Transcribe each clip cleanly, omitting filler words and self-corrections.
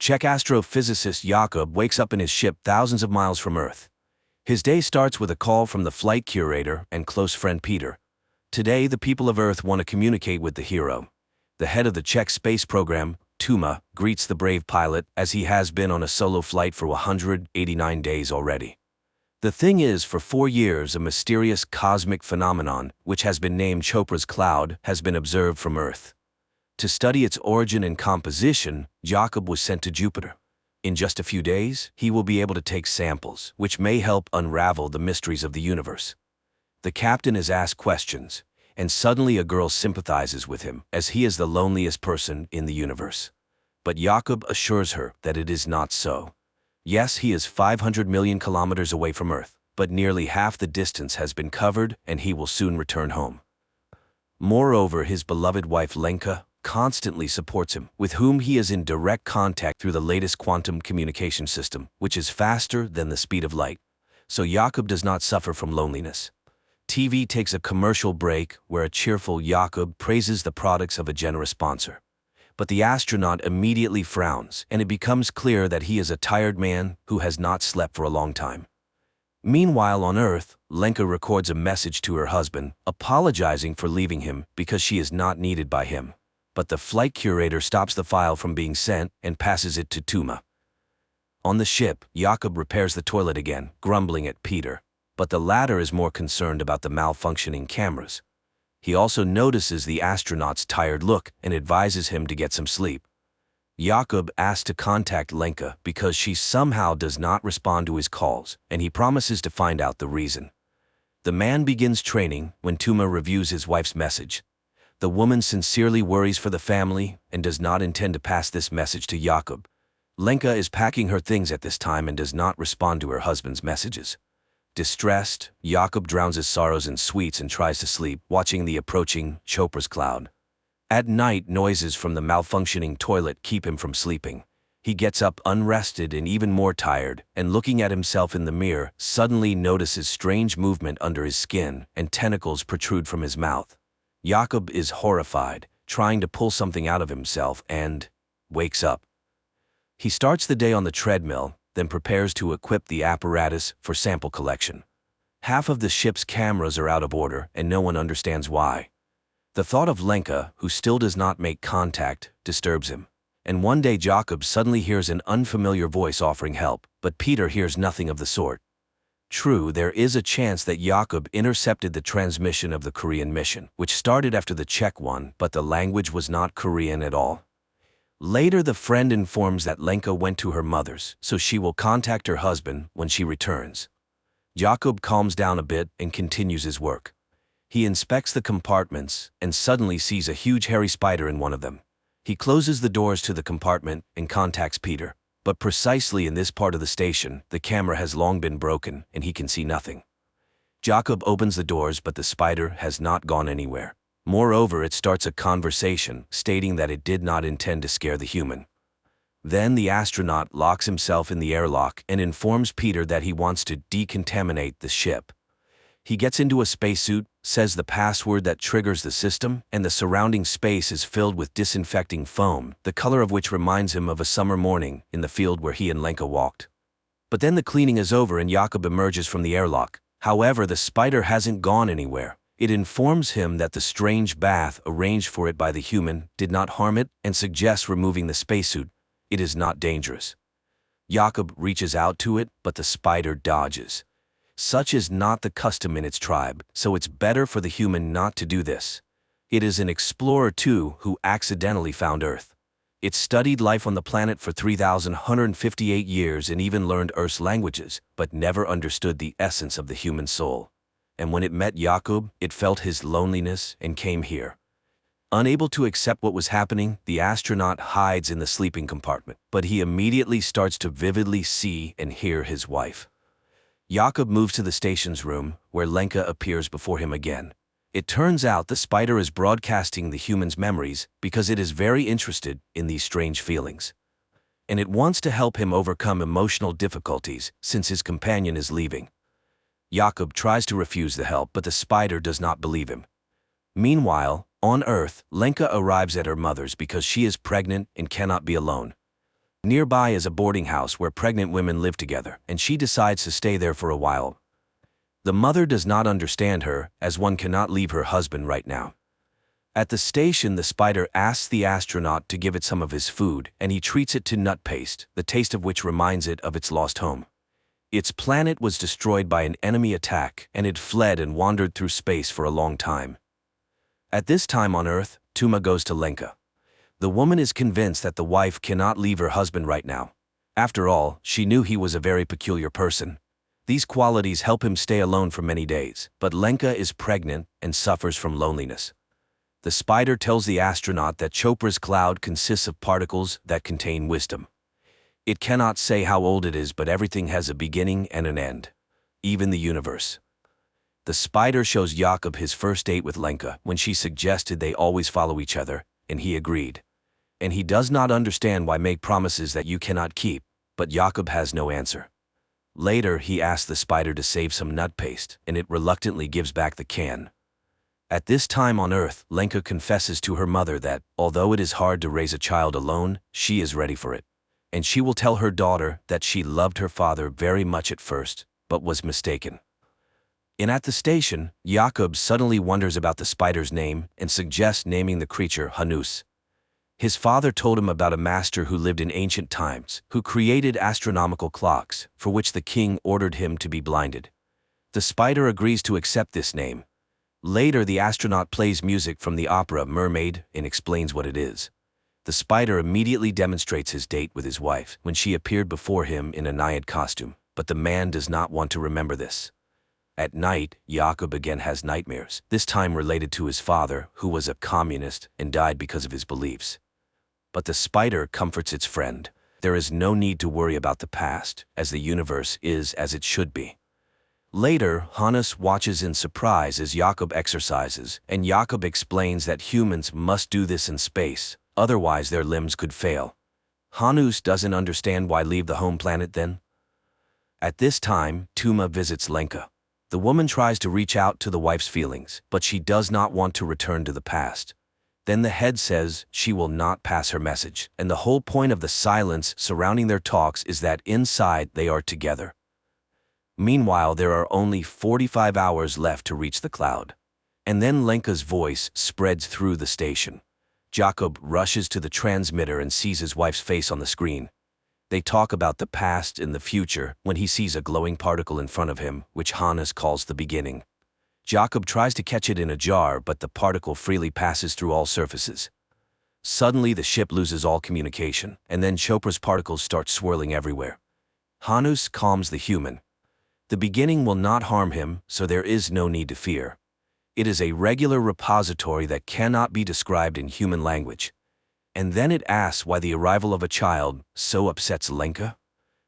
Czech astrophysicist Jakob wakes up in his ship thousands of miles from Earth. His day starts with a call from the flight curator and close friend Peter. Today, the people of Earth want to communicate with the hero. The head of the Czech space program, Tuma, greets the brave pilot as he has been on a solo flight for 189 days already. The thing is, for 4 years, a mysterious cosmic phenomenon, which has been named Chopra's cloud, has been observed from Earth. To study its origin and composition, Jakob was sent to Jupiter. In just a few days, he will be able to take samples, which may help unravel the mysteries of the universe. The captain is asked questions, and suddenly a girl sympathizes with him, as he is the loneliest person in the universe. But Jakob assures her that it is not so. Yes, he is 500 million kilometers away from Earth, but nearly half the distance has been covered and he will soon return home. Moreover, his beloved wife Lenka constantly supports him, with whom he is in direct contact through the latest quantum communication system, which is faster than the speed of light. So Jakob does not suffer from loneliness. TV takes a commercial break where a cheerful Jakob praises the products of a generous sponsor. But the astronaut immediately frowns, and it becomes clear that he is a tired man who has not slept for a long time. Meanwhile, on Earth, Lenka records a message to her husband, apologizing for leaving him because she is not needed by him. But the flight curator stops the file from being sent and passes it to Tuma. On the ship, Jakob repairs the toilet again, grumbling at Peter. But the latter is more concerned about the malfunctioning cameras. He also notices the astronaut's tired look and advises him to get some sleep. Jakob asks to contact Lenka because she somehow does not respond to his calls, and he promises to find out the reason. The man begins training when Tuma reviews his wife's message. The woman sincerely worries for the family and does not intend to pass this message to Jakob. Lenka is packing her things at this time and does not respond to her husband's messages. Distressed, Jakob drowns his sorrows in sweets and tries to sleep, watching the approaching Chopra's cloud. At night, noises from the malfunctioning toilet keep him from sleeping. He gets up unrested and even more tired, and looking at himself in the mirror, suddenly notices strange movement under his skin and tentacles protrude from his mouth. Jakob is horrified, trying to pull something out of himself and wakes up. He starts the day on the treadmill, then prepares to equip the apparatus for sample collection. Half of the ship's cameras are out of order, and no one understands why. The thought of Lenka, who still does not make contact, disturbs him. And one day Jakob suddenly hears an unfamiliar voice offering help, but Peter hears nothing of the sort. True, there is a chance that Jakob intercepted the transmission of the Korean mission, which started after the Czech one, but the language was not Korean at all. Later, the friend informs that Lenka went to her mother's, so she will contact her husband when she returns. Jakob calms down a bit and continues his work. He inspects the compartments and suddenly sees a huge hairy spider in one of them. He closes the doors to the compartment and contacts Peter. But precisely in this part of the station, the camera has long been broken and he can see nothing. Jakob opens the doors, but the spider has not gone anywhere. Moreover, it starts a conversation, stating that it did not intend to scare the human. Then the astronaut locks himself in the airlock and informs Peter that he wants to decontaminate the ship. He gets into a spacesuit, says the password that triggers the system, and the surrounding space is filled with disinfecting foam, the color of which reminds him of a summer morning in the field where he and Lenka walked. But then the cleaning is over and Jakob emerges from the airlock. However, the spider hasn't gone anywhere. It informs him that the strange bath arranged for it by the human did not harm it and suggests removing the spacesuit. It is not dangerous. Jakob reaches out to it, but the spider dodges. Such is not the custom in its tribe, so it's better for the human not to do this. It is an explorer too who accidentally found Earth. It studied life on the planet for 3,158 years and even learned Earth's languages, but never understood the essence of the human soul. And when it met Jakob, it felt his loneliness and came here. Unable to accept what was happening, the astronaut hides in the sleeping compartment, but he immediately starts to vividly see and hear his wife. Jakob moves to the station's room, where Lenka appears before him again. It turns out the spider is broadcasting the human's memories because it is very interested in these strange feelings. And it wants to help him overcome emotional difficulties since his companion is leaving. Jakob tries to refuse the help, but the spider does not believe him. Meanwhile, on Earth, Lenka arrives at her mother's because she is pregnant and cannot be alone. Nearby is a boarding house where pregnant women live together, and she decides to stay there for a while. The mother does not understand her, as one cannot leave her husband right now. At the station, the spider asks the astronaut to give it some of his food, and he treats it to nut paste, the taste of which reminds it of its lost home. Its planet was destroyed by an enemy attack, and it fled and wandered through space for a long time. At this time on Earth, Tuma goes to Lenka. The woman is convinced that the wife cannot leave her husband right now. After all, she knew he was a very peculiar person. These qualities help him stay alone for many days, but Lenka is pregnant and suffers from loneliness. The spider tells the astronaut that Chopra's cloud consists of particles that contain wisdom. It cannot say how old it is, but everything has a beginning and an end, even the universe. The spider shows Jakob his first date with Lenka when she suggested they always follow each other, and he agreed. And he does not understand why make promises that you cannot keep, but Jakob has no answer. Later, he asks the spider to save some nut paste, and it reluctantly gives back the can. At this time on Earth, Lenka confesses to her mother that, although it is hard to raise a child alone, she is ready for it. And she will tell her daughter that she loved her father very much at first, but was mistaken. And at the station, Jakob suddenly wonders about the spider's name and suggests naming the creature Hanus. His father told him about a master who lived in ancient times, who created astronomical clocks, for which the king ordered him to be blinded. The spider agrees to accept this name. Later, the astronaut plays music from the opera Mermaid and explains what it is. The spider immediately demonstrates his date with his wife when she appeared before him in a naiad costume, but the man does not want to remember this. At night, Jakob again has nightmares, this time related to his father, who was a communist and died because of his beliefs. But the spider comforts its friend. There is no need to worry about the past, as the universe is as it should be. Later, Hannes watches in surprise as Jakob exercises, and Jakob explains that humans must do this in space, otherwise their limbs could fail. Hanus doesn't understand why leave the home planet then. At this time, Tuma visits Lenka. The woman tries to reach out to the wife's feelings, but she does not want to return to the past. Then the head says she will not pass her message, and the whole point of the silence surrounding their talks is that inside they are together. Meanwhile, there are only 45 hours left to reach the cloud. And then Lenka's voice spreads through the station. Jakob rushes to the transmitter and sees his wife's face on the screen. They talk about the past and the future when he sees a glowing particle in front of him, which Hannes calls the beginning. Jakob tries to catch it in a jar, but the particle freely passes through all surfaces. Suddenly, the ship loses all communication, and then Chopra's particles start swirling everywhere. Hanus calms the human. The beginning will not harm him, so there is no need to fear. It is a regular repository that cannot be described in human language. And then it asks why the arrival of a child so upsets Lenka.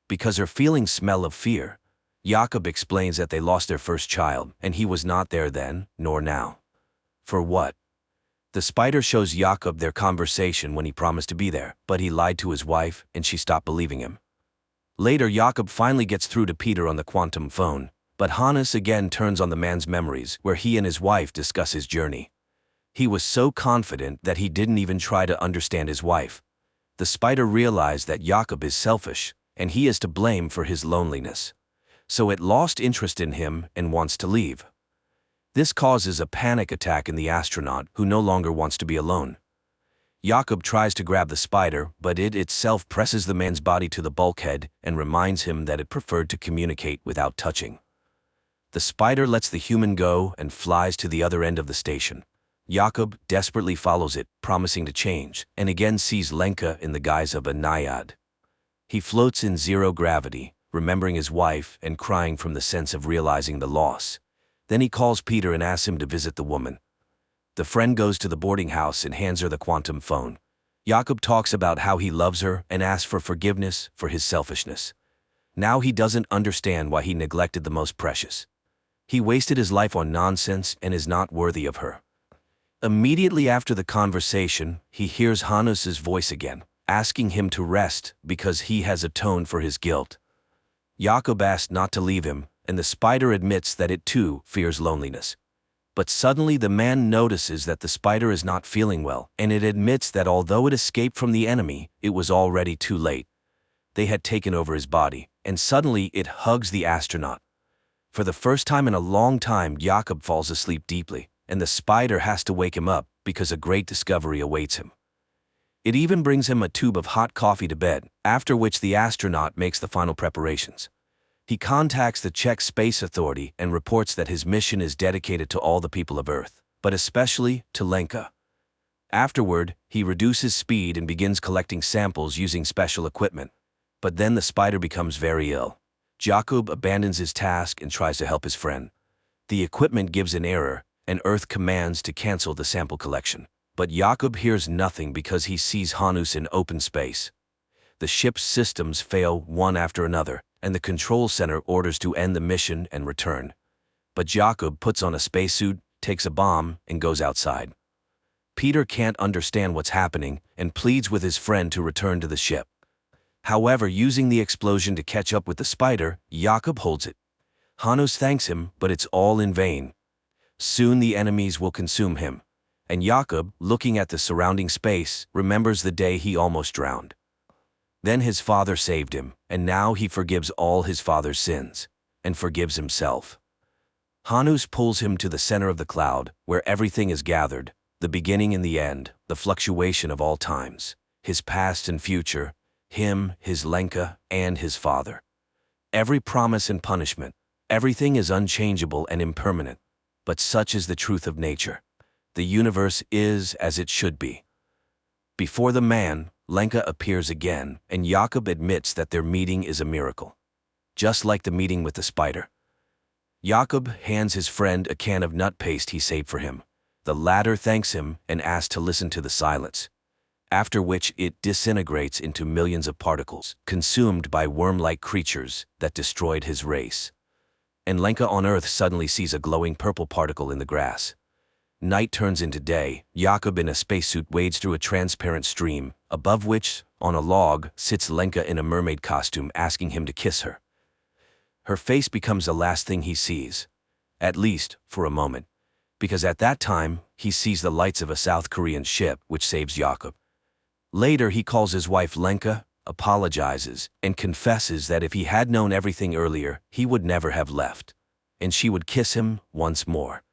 Because her feelings smell of fear. Jakob explains that they lost their first child, and he was not there then, nor now. For what? The spider shows Jakob their conversation when he promised to be there, but he lied to his wife, and she stopped believing him. Later, Jakob finally gets through to Peter on the quantum phone, but Hannes again turns on the man's memories, where he and his wife discuss his journey. He was so confident that he didn't even try to understand his wife. The spider realized that Jakob is selfish, and he is to blame for his loneliness. So it lost interest in him and wants to leave. This causes a panic attack in the astronaut, who no longer wants to be alone. Jakob tries to grab the spider, but it itself presses the man's body to the bulkhead and reminds him that it preferred to communicate without touching. The spider lets the human go and flies to the other end of the station. Jakob desperately follows it, promising to change, and again sees Lenka in the guise of a naiad. He floats in zero gravity, remembering his wife and crying from the sense of realizing the loss. Then he calls Peter and asks him to visit the woman. The friend goes to the boarding house and hands her the quantum phone. Jakob talks about how he loves her and asks for forgiveness for his selfishness. Now he doesn't understand why he neglected the most precious. He wasted his life on nonsense and is not worthy of her. Immediately after the conversation, he hears Hannes's voice again, asking him to rest because he has atoned for his guilt. Jakob asks not to leave him, and the spider admits that it too fears loneliness. But suddenly the man notices that the spider is not feeling well, and it admits that although it escaped from the enemy, it was already too late. They had taken over his body, and suddenly it hugs the astronaut. For the first time in a long time, Jakob falls asleep deeply, and the spider has to wake him up because a great discovery awaits him. It even brings him a tube of hot coffee to bed, after which the astronaut makes the final preparations. He contacts the Czech Space Authority and reports that his mission is dedicated to all the people of Earth, but especially to Lenka. Afterward, he reduces speed and begins collecting samples using special equipment. But then the spider becomes very ill. Jakob abandons his task and tries to help his friend. The equipment gives an error, and Earth commands to cancel the sample collection. But Jakob hears nothing because he sees Hanus in open space. The ship's systems fail one after another, and the control center orders to end the mission and return. But Jakob puts on a spacesuit, takes a bomb, and goes outside. Peter can't understand what's happening and pleads with his friend to return to the ship. However, using the explosion to catch up with the spider, Jakob holds it. Hanus thanks him, but it's all in vain. Soon the enemies will consume him, and Jakob, looking at the surrounding space, remembers the day he almost drowned. Then his father saved him, and now he forgives all his father's sins, and forgives himself. Hanus pulls him to the center of the cloud, where everything is gathered, the beginning and the end, the fluctuation of all times, his past and future, him, his Lenka, and his father. Every promise and punishment, everything is unchangeable and impermanent, but such is the truth of nature. The universe is as it should be. Before the man, Lenka appears again, and Jakob admits that their meeting is a miracle. Just like the meeting with the spider. Jakob hands his friend a can of nut paste he saved for him. The latter thanks him and asks to listen to the silence, after which it disintegrates into millions of particles, consumed by worm-like creatures that destroyed his race. And Lenka on Earth suddenly sees a glowing purple particle in the grass. Night turns into day. Jakob in a spacesuit wades through a transparent stream, above which, on a log, sits Lenka in a mermaid costume asking him to kiss her. Her face becomes the last thing he sees, at least for a moment, because at that time, he sees the lights of a South Korean ship which saves Jakob. Later, he calls his wife Lenka, apologizes, and confesses that if he had known everything earlier, he would never have left, and she would kiss him once more.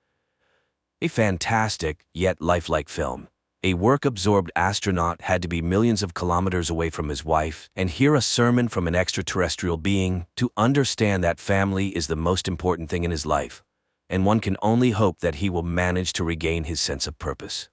A fantastic, yet lifelike film. A work-absorbed astronaut had to be millions of kilometers away from his wife and hear a sermon from an extraterrestrial being to understand that family is the most important thing in his life, and one can only hope that he will manage to regain his sense of purpose.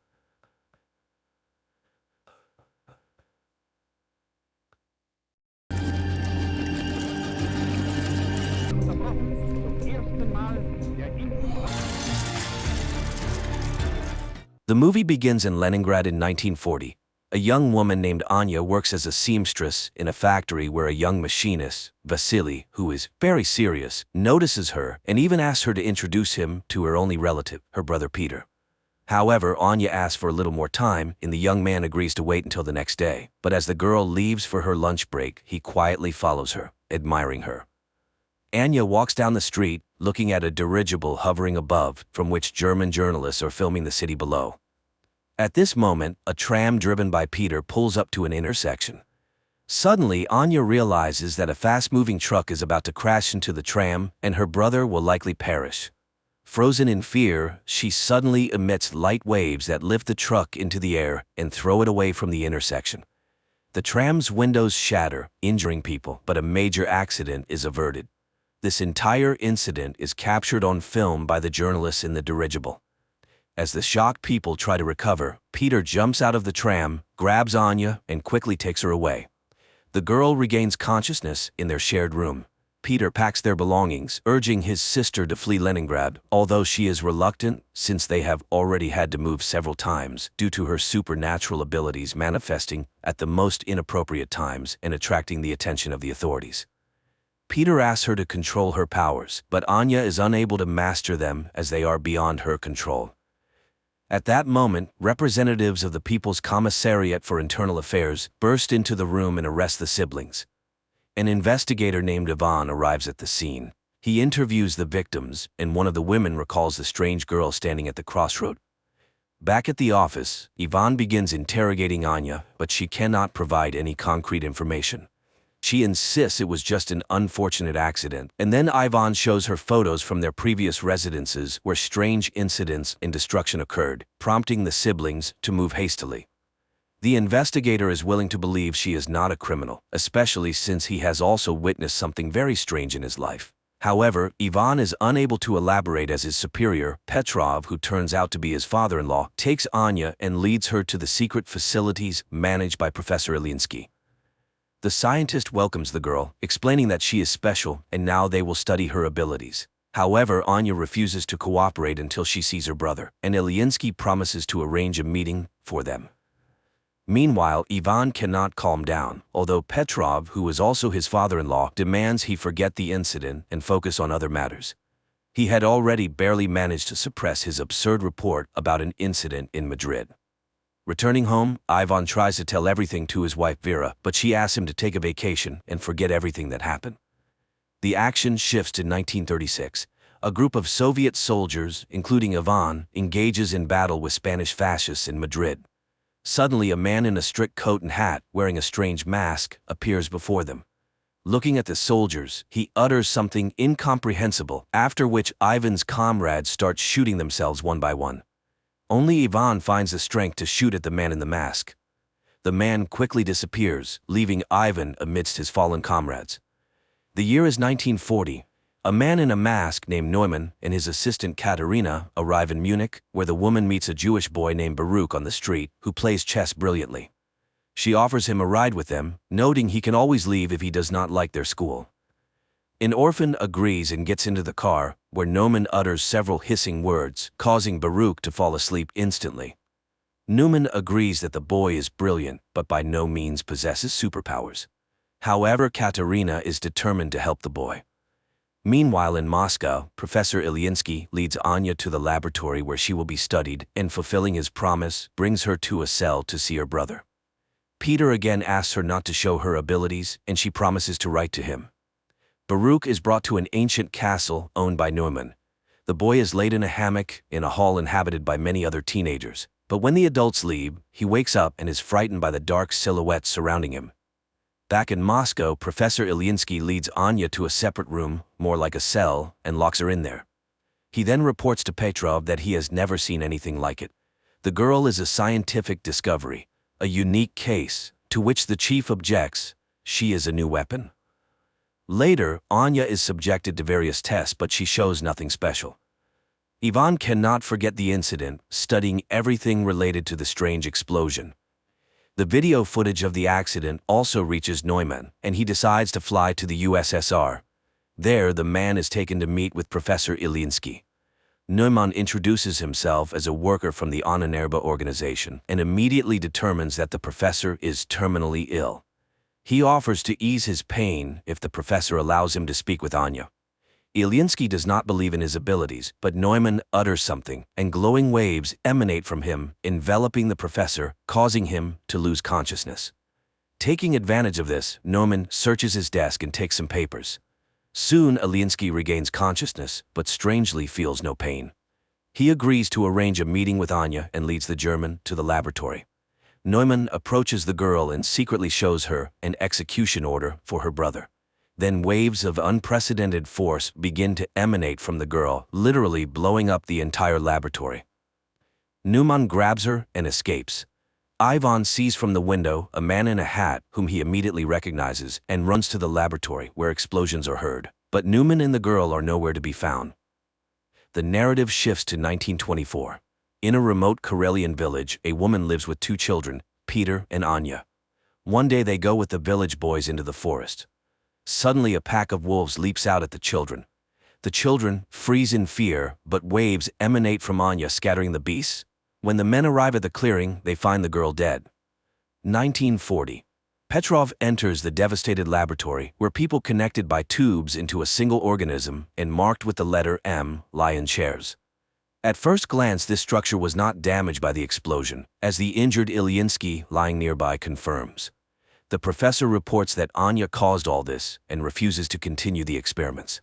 The movie begins in Leningrad in 1940. A young woman named Anya works as a seamstress in a factory where a young machinist, Vasily, who is very serious, notices her and even asks her to introduce him to her only relative, her brother Peter. However, Anya asks for a little more time, and the young man agrees to wait until the next day. But as the girl leaves for her lunch break, he quietly follows her, admiring her. Anya walks down the street, looking at a dirigible hovering above, from which German journalists are filming the city below. At this moment, a tram driven by Peter pulls up to an intersection. Suddenly, Anya realizes that a fast-moving truck is about to crash into the tram, and her brother will likely perish. Frozen in fear, she suddenly emits light waves that lift the truck into the air and throw it away from the intersection. The tram's windows shatter, injuring people, but a major accident is averted. This entire incident is captured on film by the journalists in the dirigible. As the shocked people try to recover, Peter jumps out of the tram, grabs Anya, and quickly takes her away. The girl regains consciousness in their shared room. Peter packs their belongings, urging his sister to flee Leningrad, although she is reluctant since they have already had to move several times due to her supernatural abilities manifesting at the most inappropriate times and attracting the attention of the authorities. Peter asks her to control her powers, but Anya is unable to master them as they are beyond her control. At that moment, representatives of the People's Commissariat for Internal Affairs burst into the room and arrest the siblings. An investigator named Ivan arrives at the scene. He interviews the victims, and one of the women recalls the strange girl standing at the crossroad. Back at the office, Ivan begins interrogating Anya, but she cannot provide any concrete information. She insists it was just an unfortunate accident, and then Ivan shows her photos from their previous residences where strange incidents and destruction occurred, prompting the siblings to move hastily. The investigator is willing to believe she is not a criminal, especially since he has also witnessed something very strange in his life. However, Ivan is unable to elaborate as his superior, Petrov, who turns out to be his father-in-law, takes Anya and leads her to the secret facilities managed by Professor Ilinsky. The scientist welcomes the girl, explaining that she is special and now they will study her abilities. However, Anya refuses to cooperate until she sees her brother, and Ilinsky promises to arrange a meeting for them. Meanwhile, Ivan cannot calm down, although Petrov, who is also his father-in-law, demands he forget the incident and focus on other matters. He had already barely managed to suppress his absurd report about an incident in Madrid. Returning home, Ivan tries to tell everything to his wife Vera, but she asks him to take a vacation and forget everything that happened. The action shifts to 1936. A group of Soviet soldiers, including Ivan, engages in battle with Spanish fascists in Madrid. Suddenly, a man in a strict coat and hat, wearing a strange mask, appears before them. Looking at the soldiers, he utters something incomprehensible, after which Ivan's comrades start shooting themselves one by one. Only Ivan finds the strength to shoot at the man in the mask. The man quickly disappears, leaving Ivan amidst his fallen comrades. The year is 1940. A man in a mask named Neumann and his assistant Katerina arrive in Munich, where the woman meets a Jewish boy named Baruch on the street, who plays chess brilliantly. She offers him a ride with them, noting he can always leave if he does not like their school. An orphan agrees and gets into the car, where Neumann utters several hissing words, causing Baruch to fall asleep instantly. Neumann agrees that the boy is brilliant, but by no means possesses superpowers. However, Katerina is determined to help the boy. Meanwhile, in Moscow, Professor Ilinsky leads Anya to the laboratory where she will be studied, and fulfilling his promise, brings her to a cell to see her brother. Peter again asks her not to show her abilities, and she promises to write to him. Baruch is brought to an ancient castle owned by Neumann. The boy is laid in a hammock in a hall inhabited by many other teenagers, but when the adults leave, he wakes up and is frightened by the dark silhouettes surrounding him. Back in Moscow, Professor Ilinsky leads Anya to a separate room, more like a cell, and locks her in there. He then reports to Petrov that he has never seen anything like it. The girl is a scientific discovery, a unique case, to which the chief objects. She is a new weapon. Later, Anya is subjected to various tests, but she shows nothing special. Ivan cannot forget the incident, studying everything related to the strange explosion. The video footage of the accident also reaches Neumann, and he decides to fly to the USSR. There, the man is taken to meet with Professor Ilinsky. Neumann introduces himself as a worker from the Ahnenerbe organization and immediately determines that the professor is terminally ill. He offers to ease his pain if the professor allows him to speak with Anya. Ilinsky does not believe in his abilities, but Neumann utters something, and glowing waves emanate from him, enveloping the professor, causing him to lose consciousness. Taking advantage of this, Neumann searches his desk and takes some papers. Soon, Ilinsky regains consciousness, but strangely feels no pain. He agrees to arrange a meeting with Anya and leads the German to the laboratory. Neumann approaches the girl and secretly shows her an execution order for her brother. Then waves of unprecedented force begin to emanate from the girl, literally blowing up the entire laboratory. Neumann grabs her and escapes. Ivan sees from the window a man in a hat whom he immediately recognizes and runs to the laboratory where explosions are heard. But Neumann and the girl are nowhere to be found. The narrative shifts to 1924. In a remote Karelian village, a woman lives with two children, Peter and Anya. One day they go with the village boys into the forest. Suddenly a pack of wolves leaps out at the children. The children freeze in fear, but waves emanate from Anya, scattering the beasts. When the men arrive at the clearing, they find the girl dead. 1940. Petrov enters the devastated laboratory, where people connected by tubes into a single organism and marked with the letter M lie in chairs. At first glance, this structure was not damaged by the explosion, as the injured Ilinsky lying nearby confirms. The professor reports that Anya caused all this and refuses to continue the experiments.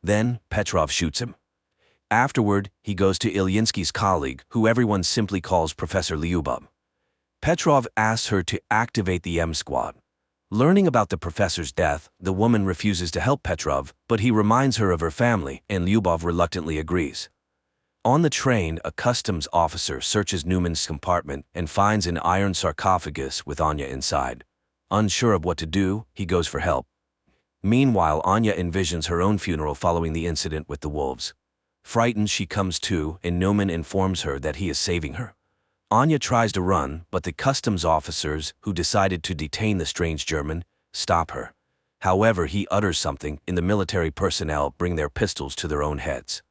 Then, Petrov shoots him. Afterward, he goes to Ilinsky's colleague, who everyone simply calls Professor Lyubov. Petrov asks her to activate the M Squad. Learning about the professor's death, the woman refuses to help Petrov, but he reminds her of her family, and Lyubov reluctantly agrees. On the train, a customs officer searches Newman's compartment and finds an iron sarcophagus with Anya inside. Unsure of what to do, he goes for help. Meanwhile, Anya envisions her own funeral following the incident with the wolves. Frightened, she comes to, and Newman informs her that he is saving her. Anya tries to run, but the customs officers, who decided to detain the strange German, stop her. However, he utters something, and the military personnel bring their pistols to their own heads.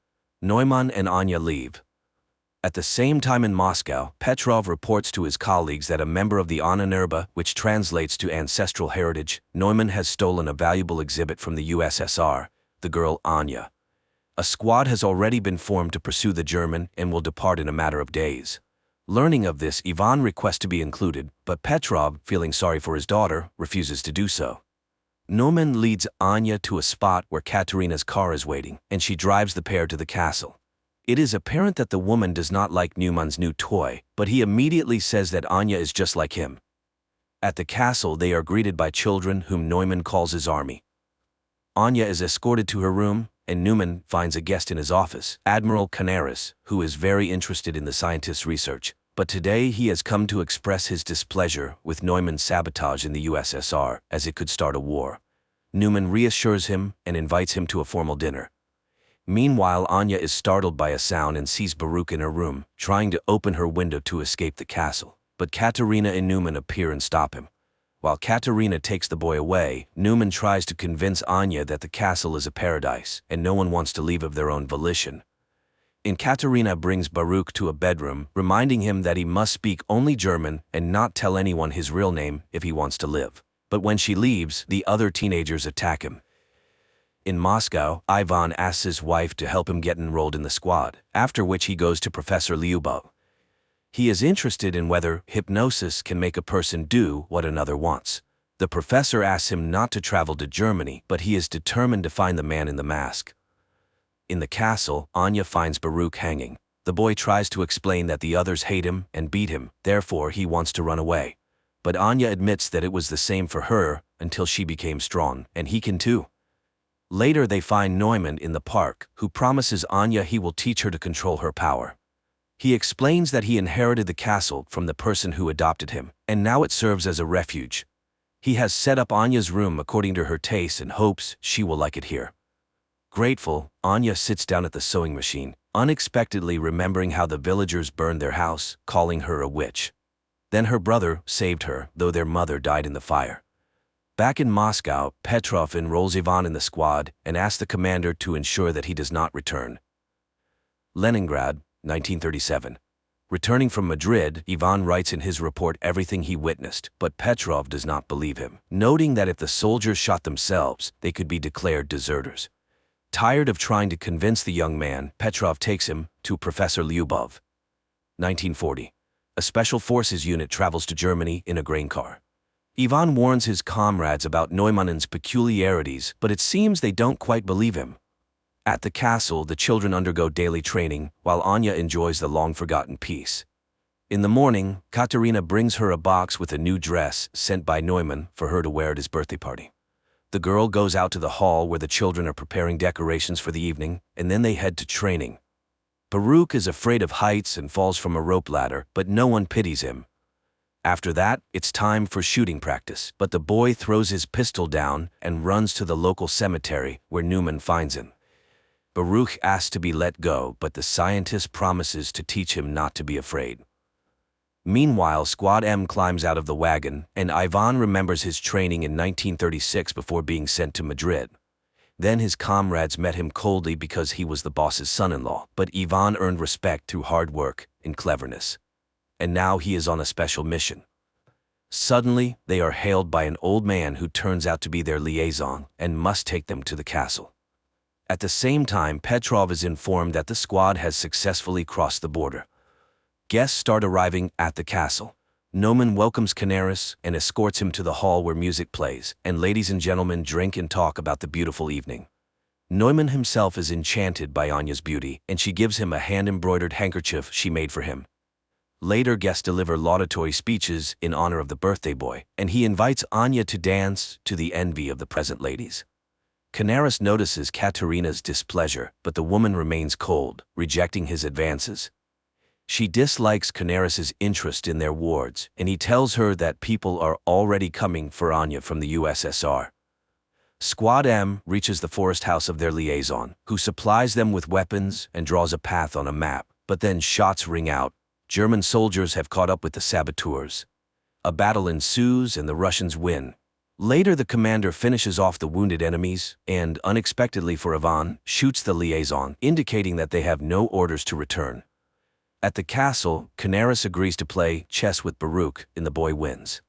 Neumann and Anya leave. At the same time in Moscow, Petrov reports to his colleagues that a member of the Ahnenerbe, which translates to ancestral heritage, Neumann has stolen a valuable exhibit from the USSR, the girl Anya. A squad has already been formed to pursue the German and will depart in a matter of days. Learning of this, Ivan requests to be included, but Petrov, feeling sorry for his daughter, refuses to do so. Neumann leads Anya to a spot where Katerina's car is waiting, and she drives the pair to the castle. It is apparent that the woman does not like Neumann's new toy, but he immediately says that Anya is just like him. At the castle, they are greeted by children whom Neumann calls his army. Anya is escorted to her room, and Newman finds a guest in his office, Admiral Canaris, who is very interested in the scientist's research. But today he has come to express his displeasure with Neumann's sabotage in the USSR, as it could start a war. Newman reassures him and invites him to a formal dinner. Meanwhile, Anya is startled by a sound and sees Baruch in her room, trying to open her window to escape the castle. But Katerina and Newman appear and stop him. While Katerina takes the boy away, Newman tries to convince Anya that the castle is a paradise, and no one wants to leave of their own volition. Katerina brings Baruch to a bedroom, reminding him that he must speak only German and not tell anyone his real name if he wants to live. But when she leaves, the other teenagers attack him. In Moscow, Ivan asks his wife to help him get enrolled in the squad, after which he goes to Professor Lyubov. He is interested in whether hypnosis can make a person do what another wants. The professor asks him not to travel to Germany, but he is determined to find the man in the mask. In the castle, Anya finds Baruch hanging. The boy tries to explain that the others hate him and beat him, therefore he wants to run away. But Anya admits that it was the same for her until she became strong, and he can too. Later they find Neumann in the park, who promises Anya he will teach her to control her power. He explains that he inherited the castle from the person who adopted him, and now it serves as a refuge. He has set up Anya's room according to her taste and hopes she will like it here. Grateful, Anya sits down at the sewing machine, unexpectedly remembering how the villagers burned their house, calling her a witch. Then her brother saved her, though their mother died in the fire. Back in Moscow, Petrov enrolls Ivan in the squad and asks the commander to ensure that he does not return. Leningrad, 1937. Returning from Madrid, Ivan writes in his report everything he witnessed, but Petrov does not believe him, noting that if the soldiers shot themselves, they could be declared deserters. Tired of trying to convince the young man, Petrov takes him to Professor Lyubov. 1940. A special forces unit travels to Germany in a grain car. Ivan warns his comrades about Neumann's peculiarities, but it seems they don't quite believe him. At the castle, the children undergo daily training, while Anya enjoys the long-forgotten peace. In the morning, Katerina brings her a box with a new dress sent by Neumann for her to wear at his birthday party. The girl goes out to the hall where the children are preparing decorations for the evening, and then they head to training. Baruch is afraid of heights and falls from a rope ladder, but no one pities him. After that, it's time for shooting practice, but the boy throws his pistol down and runs to the local cemetery where Neumann finds him. Baruch asks to be let go, but the scientist promises to teach him not to be afraid. Meanwhile, Squad M climbs out of the wagon, and Ivan remembers his training in 1936 before being sent to Madrid. Then his comrades met him coldly because he was the boss's son-in-law, but Ivan earned respect through hard work and cleverness. And now he is on a special mission. Suddenly, they are hailed by an old man who turns out to be their liaison and must take them to the castle. At the same time, Petrov is informed that the squad has successfully crossed the border. Guests start arriving at the castle. Neumann welcomes Canaris and escorts him to the hall where music plays, and ladies and gentlemen drink and talk about the beautiful evening. Neumann himself is enchanted by Anya's beauty, and she gives him a hand-embroidered handkerchief she made for him. Later, guests deliver laudatory speeches in honor of the birthday boy, and he invites Anya to dance to the envy of the present ladies. Canaris notices Katerina's displeasure, but the woman remains cold, rejecting his advances. She dislikes Canaris's interest in their wards, and he tells her that people are already coming for Anya from the USSR. Squad M reaches the forest house of their liaison, who supplies them with weapons and draws a path on a map, but then shots ring out. German soldiers have caught up with the saboteurs. A battle ensues and the Russians win. Later, the commander finishes off the wounded enemies and, unexpectedly for Ivan, shoots the liaison, indicating that they have no orders to return. At the castle, Canaris agrees to play chess with Baruch, and the boy wins.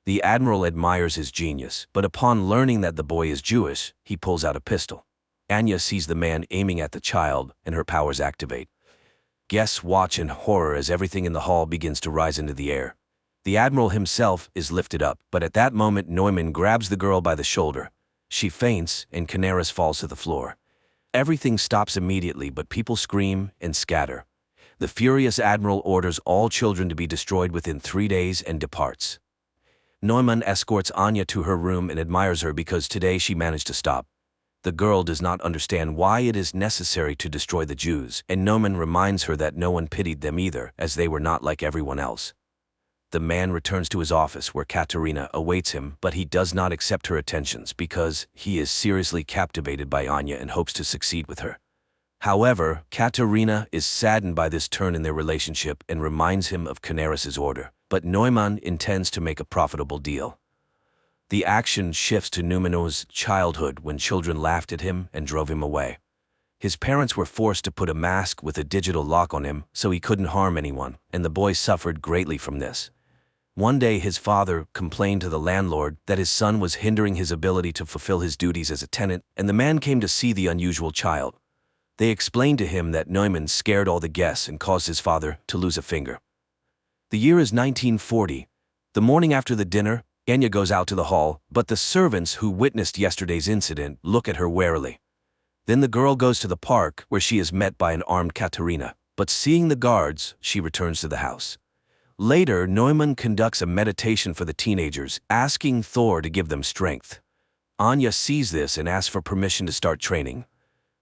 The admiral admires his genius, but upon learning that the boy is Jewish, he pulls out a pistol. Anya sees the man aiming at the child, and her powers activate. Guests watch in horror as everything in the hall begins to rise into the air. The admiral himself is lifted up, but at that moment Neumann grabs the girl by the shoulder. She faints, and Canaris falls to the floor. Everything stops immediately, but people scream and scatter. The furious admiral orders all children to be destroyed within 3 days and departs. Neumann escorts Anya to her room and admires her because today she managed to stop. The girl does not understand why it is necessary to destroy the Jews, and Neumann reminds her that no one pitied them either, as they were not like everyone else. The man returns to his office where Katerina awaits him, but he does not accept her attentions because he is seriously captivated by Anya and hopes to succeed with her. However, Katerina is saddened by this turn in their relationship and reminds him of Canaris's order, but Neumann intends to make a profitable deal. The action shifts to Neumann's childhood when children laughed at him and drove him away. His parents were forced to put a mask with a digital lock on him so he couldn't harm anyone, and the boy suffered greatly from this. One day his father complained to the landlord that his son was hindering his ability to fulfill his duties as a tenant, and the man came to see the unusual child. They explained to him that Neumann scared all the guests and caused his father to lose a finger. The year is 1940. The morning after the dinner, Anya goes out to the hall, but the servants who witnessed yesterday's incident look at her warily. Then the girl goes to the park, where she is met by an armed Katerina, but seeing the guards, she returns to the house. Later, Neumann conducts a meditation for the teenagers, asking Thor to give them strength. Anya sees this and asks for permission to start training.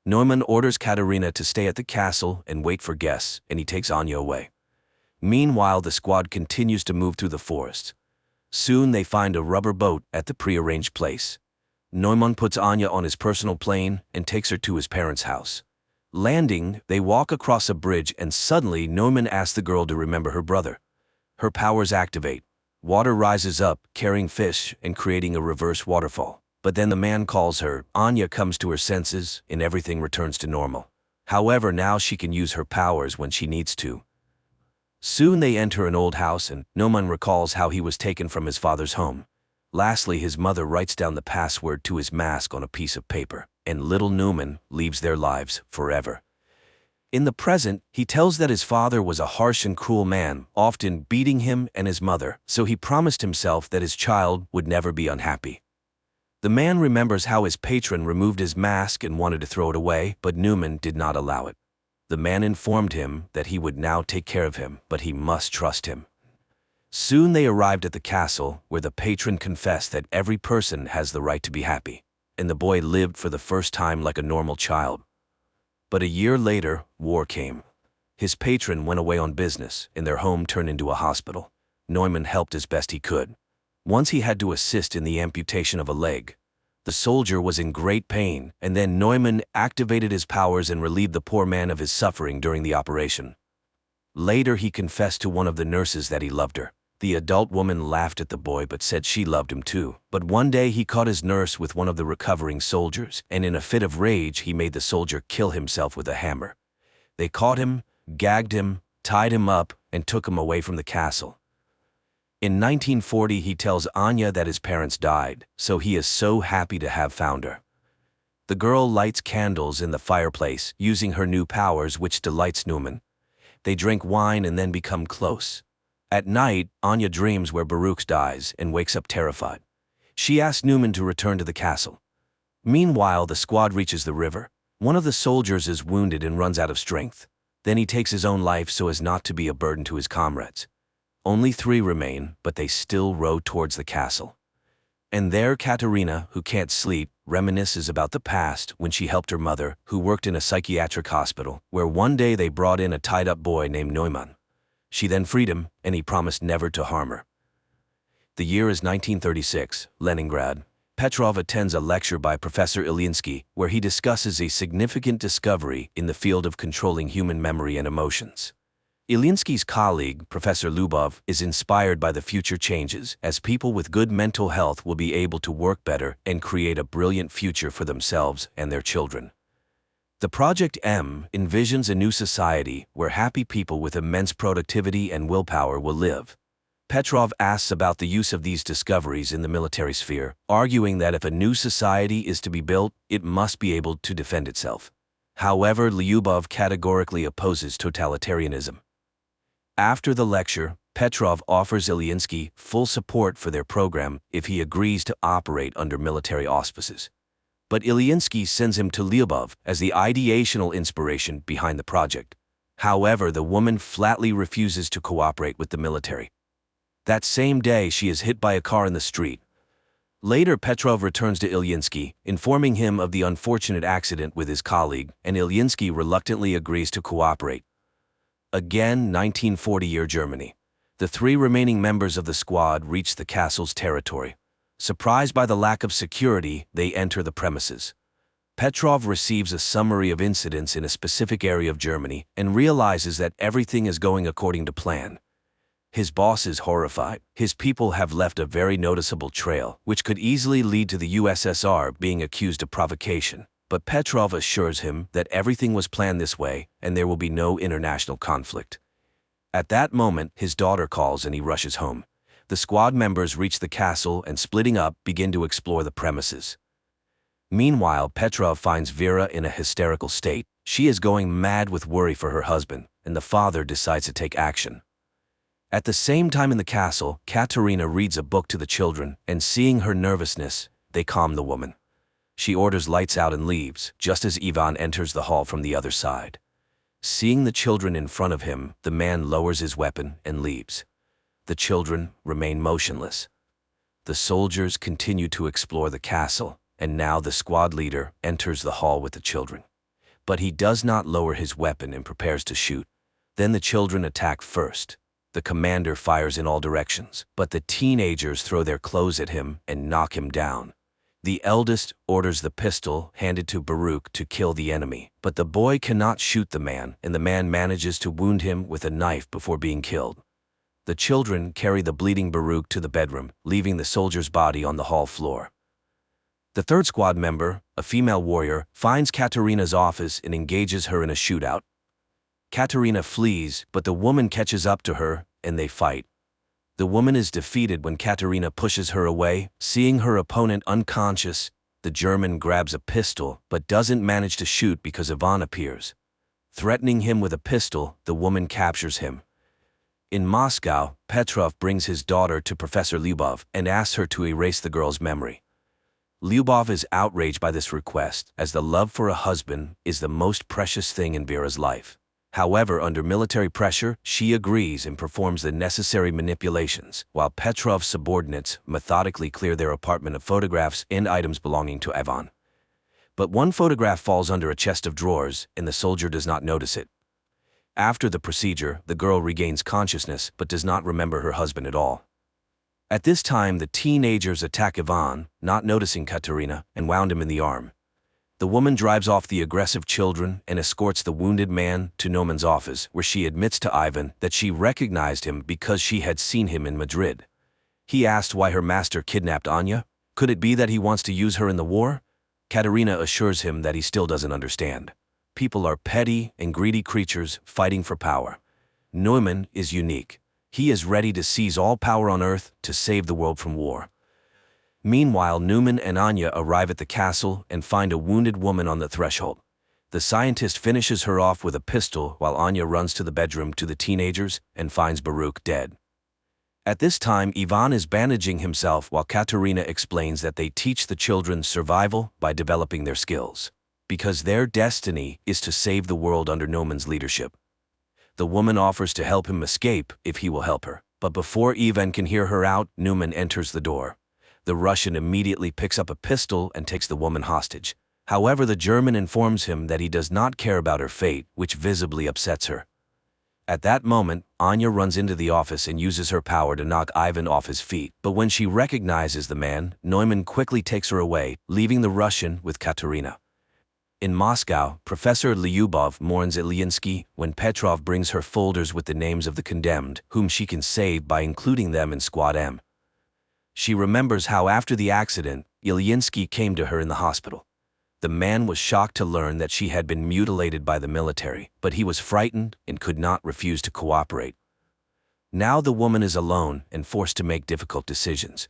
Neumann orders Katerina to stay at the castle and wait for guests, and he takes Anya away. Meanwhile, the squad continues to move through the forest. Soon they find a rubber boat at the prearranged place. Neumann puts Anya on his personal plane and takes her to his parents' house. Landing, they walk across a bridge and suddenly Neumann asks the girl to remember her brother. Her powers activate. Water rises up, carrying fish and creating a reverse waterfall. But then the man calls her. Anya comes to her senses and everything returns to normal. However, now she can use her powers when she needs to. Soon they enter an old house and Neumann recalls how he was taken from his father's home. Lastly, his mother writes down the password to his mask on a piece of paper, and little Neumann leaves their lives forever. In the present, he tells that his father was a harsh and cruel man, often beating him and his mother, so he promised himself that his child would never be unhappy. The man remembers how his patron removed his mask and wanted to throw it away, but Neumann did not allow it. The man informed him that he would now take care of him, but he must trust him. Soon they arrived at the castle, where the patron confessed that every person has the right to be happy, and the boy lived for the first time like a normal child. But a year later, war came. His patron went away on business, and their home turned into a hospital. Neumann helped as best he could. Once he had to assist in the amputation of a leg. The soldier was in great pain, and then Neumann activated his powers and relieved the poor man of his suffering during the operation. Later he confessed to one of the nurses that he loved her. The adult woman laughed at the boy but said she loved him too. But one day he caught his nurse with one of the recovering soldiers, and in a fit of rage he made the soldier kill himself with a hammer. They caught him, gagged him, tied him up, and took him away from the castle. In 1940 he tells Anya that his parents died, so he is so happy to have found her. The girl lights candles in the fireplace, using her new powers, which delights Neumann. They drink wine and then become close. At night, Anya dreams where Baruch dies and wakes up terrified. She asks Neumann to return to the castle. Meanwhile, the squad reaches the river. One of the soldiers is wounded and runs out of strength. Then he takes his own life so as not to be a burden to his comrades. Only 3 remain, but they still row towards the castle. And there Katerina, who can't sleep, reminisces about the past when she helped her mother, who worked in a psychiatric hospital, where one day they brought in a tied-up boy named Neumann. She then freed him, and he promised never to harm her. The year is 1936, Leningrad. Petrov attends a lecture by Professor Ilyinsky, where he discusses a significant discovery in the field of controlling human memory and emotions. Ilyinsky's colleague, Professor Lyubov, is inspired by the future changes, as people with good mental health will be able to work better and create a brilliant future for themselves and their children. The Project M envisions a new society where happy people with immense productivity and willpower will live. Petrov asks about the use of these discoveries in the military sphere, arguing that if a new society is to be built, it must be able to defend itself. However, Lyubov categorically opposes totalitarianism. After the lecture, Petrov offers Ilyinsky full support for their program if he agrees to operate under military auspices. But Ilyinsky sends him to Lyubov as the ideational inspiration behind the project. However, the woman flatly refuses to cooperate with the military. That same day, she is hit by a car in the street. Later, Petrov returns to Ilyinsky, informing him of the unfortunate accident with his colleague, and Ilyinsky reluctantly agrees to cooperate. Again, 1940-year Germany. The 3 remaining members of the squad reach the castle's territory. Surprised by the lack of security, they enter the premises. Petrov receives a summary of incidents in a specific area of Germany and realizes that everything is going according to plan. His boss is horrified. His people have left a very noticeable trail, which could easily lead to the USSR being accused of provocation. But Petrov assures him that everything was planned this way and there will be no international conflict. At that moment, his daughter calls and he rushes home. The squad members reach the castle and, splitting up, begin to explore the premises. Meanwhile, Petrov finds Vera in a hysterical state. She is going mad with worry for her husband, and the father decides to take action. At the same time in the castle, Katerina reads a book to the children, and seeing her nervousness, they calm the woman. She orders lights out and leaves, just as Ivan enters the hall from the other side. Seeing the children in front of him, the man lowers his weapon and leaves. The children remain motionless. The soldiers continue to explore the castle, and now the squad leader enters the hall with the children. But he does not lower his weapon and prepares to shoot. Then the children attack first. The commander fires in all directions, but the teenagers throw their clothes at him and knock him down. The eldest orders the pistol handed to Baruch to kill the enemy, but the boy cannot shoot the man, and the man manages to wound him with a knife before being killed. The children carry the bleeding Baruch to the bedroom, leaving the soldier's body on the hall floor. The 3rd squad member, a female warrior, finds Katerina's office and engages her in a shootout. Katerina flees, but the woman catches up to her, and they fight. The woman is defeated when Katerina pushes her away. Seeing her opponent unconscious, the German grabs a pistol but doesn't manage to shoot because Ivan appears. Threatening him with a pistol, the woman captures him. In Moscow, Petrov brings his daughter to Professor Lyubov and asks her to erase the girl's memory. Lyubov is outraged by this request, as the love for a husband is the most precious thing in Vera's life. However, under military pressure, she agrees and performs the necessary manipulations, while Petrov's subordinates methodically clear their apartment of photographs and items belonging to Ivan. But one photograph falls under a chest of drawers, and the soldier does not notice it. After the procedure, the girl regains consciousness but does not remember her husband at all. At this time, the teenagers attack Ivan, not noticing Katerina, and wound him in the arm. The woman drives off the aggressive children and escorts the wounded man to Neumann's office, where she admits to Ivan that she recognized him because she had seen him in Madrid. He asked why her master kidnapped Anya. Could it be that he wants to use her in the war? Katerina assures him that he still doesn't understand. People are petty and greedy creatures fighting for power. Neumann is unique. He is ready to seize all power on Earth to save the world from war. Meanwhile, Neumann and Anya arrive at the castle and find a wounded woman on the threshold. The scientist finishes her off with a pistol while Anya runs to the bedroom to the teenagers and finds Baruch dead. At this time, Ivan is bandaging himself while Katerina explains that they teach the children survival by developing their skills, because their destiny is to save the world under Neumann's leadership. The woman offers to help him escape if he will help her. But before Ivan can hear her out, Neumann enters the door. The Russian immediately picks up a pistol and takes the woman hostage. However, the German informs him that he does not care about her fate, which visibly upsets her. At that moment, Anya runs into the office and uses her power to knock Ivan off his feet. But when she recognizes the man, Neumann quickly takes her away, leaving the Russian with Katerina. In Moscow, Professor Lyubov mourns Ilyinsky when Petrov brings her folders with the names of the condemned, whom she can save by including them in Squad M. She remembers how after the accident, Ilyinsky came to her in the hospital. The man was shocked to learn that she had been mutilated by the military, but he was frightened and could not refuse to cooperate. Now the woman is alone and forced to make difficult decisions.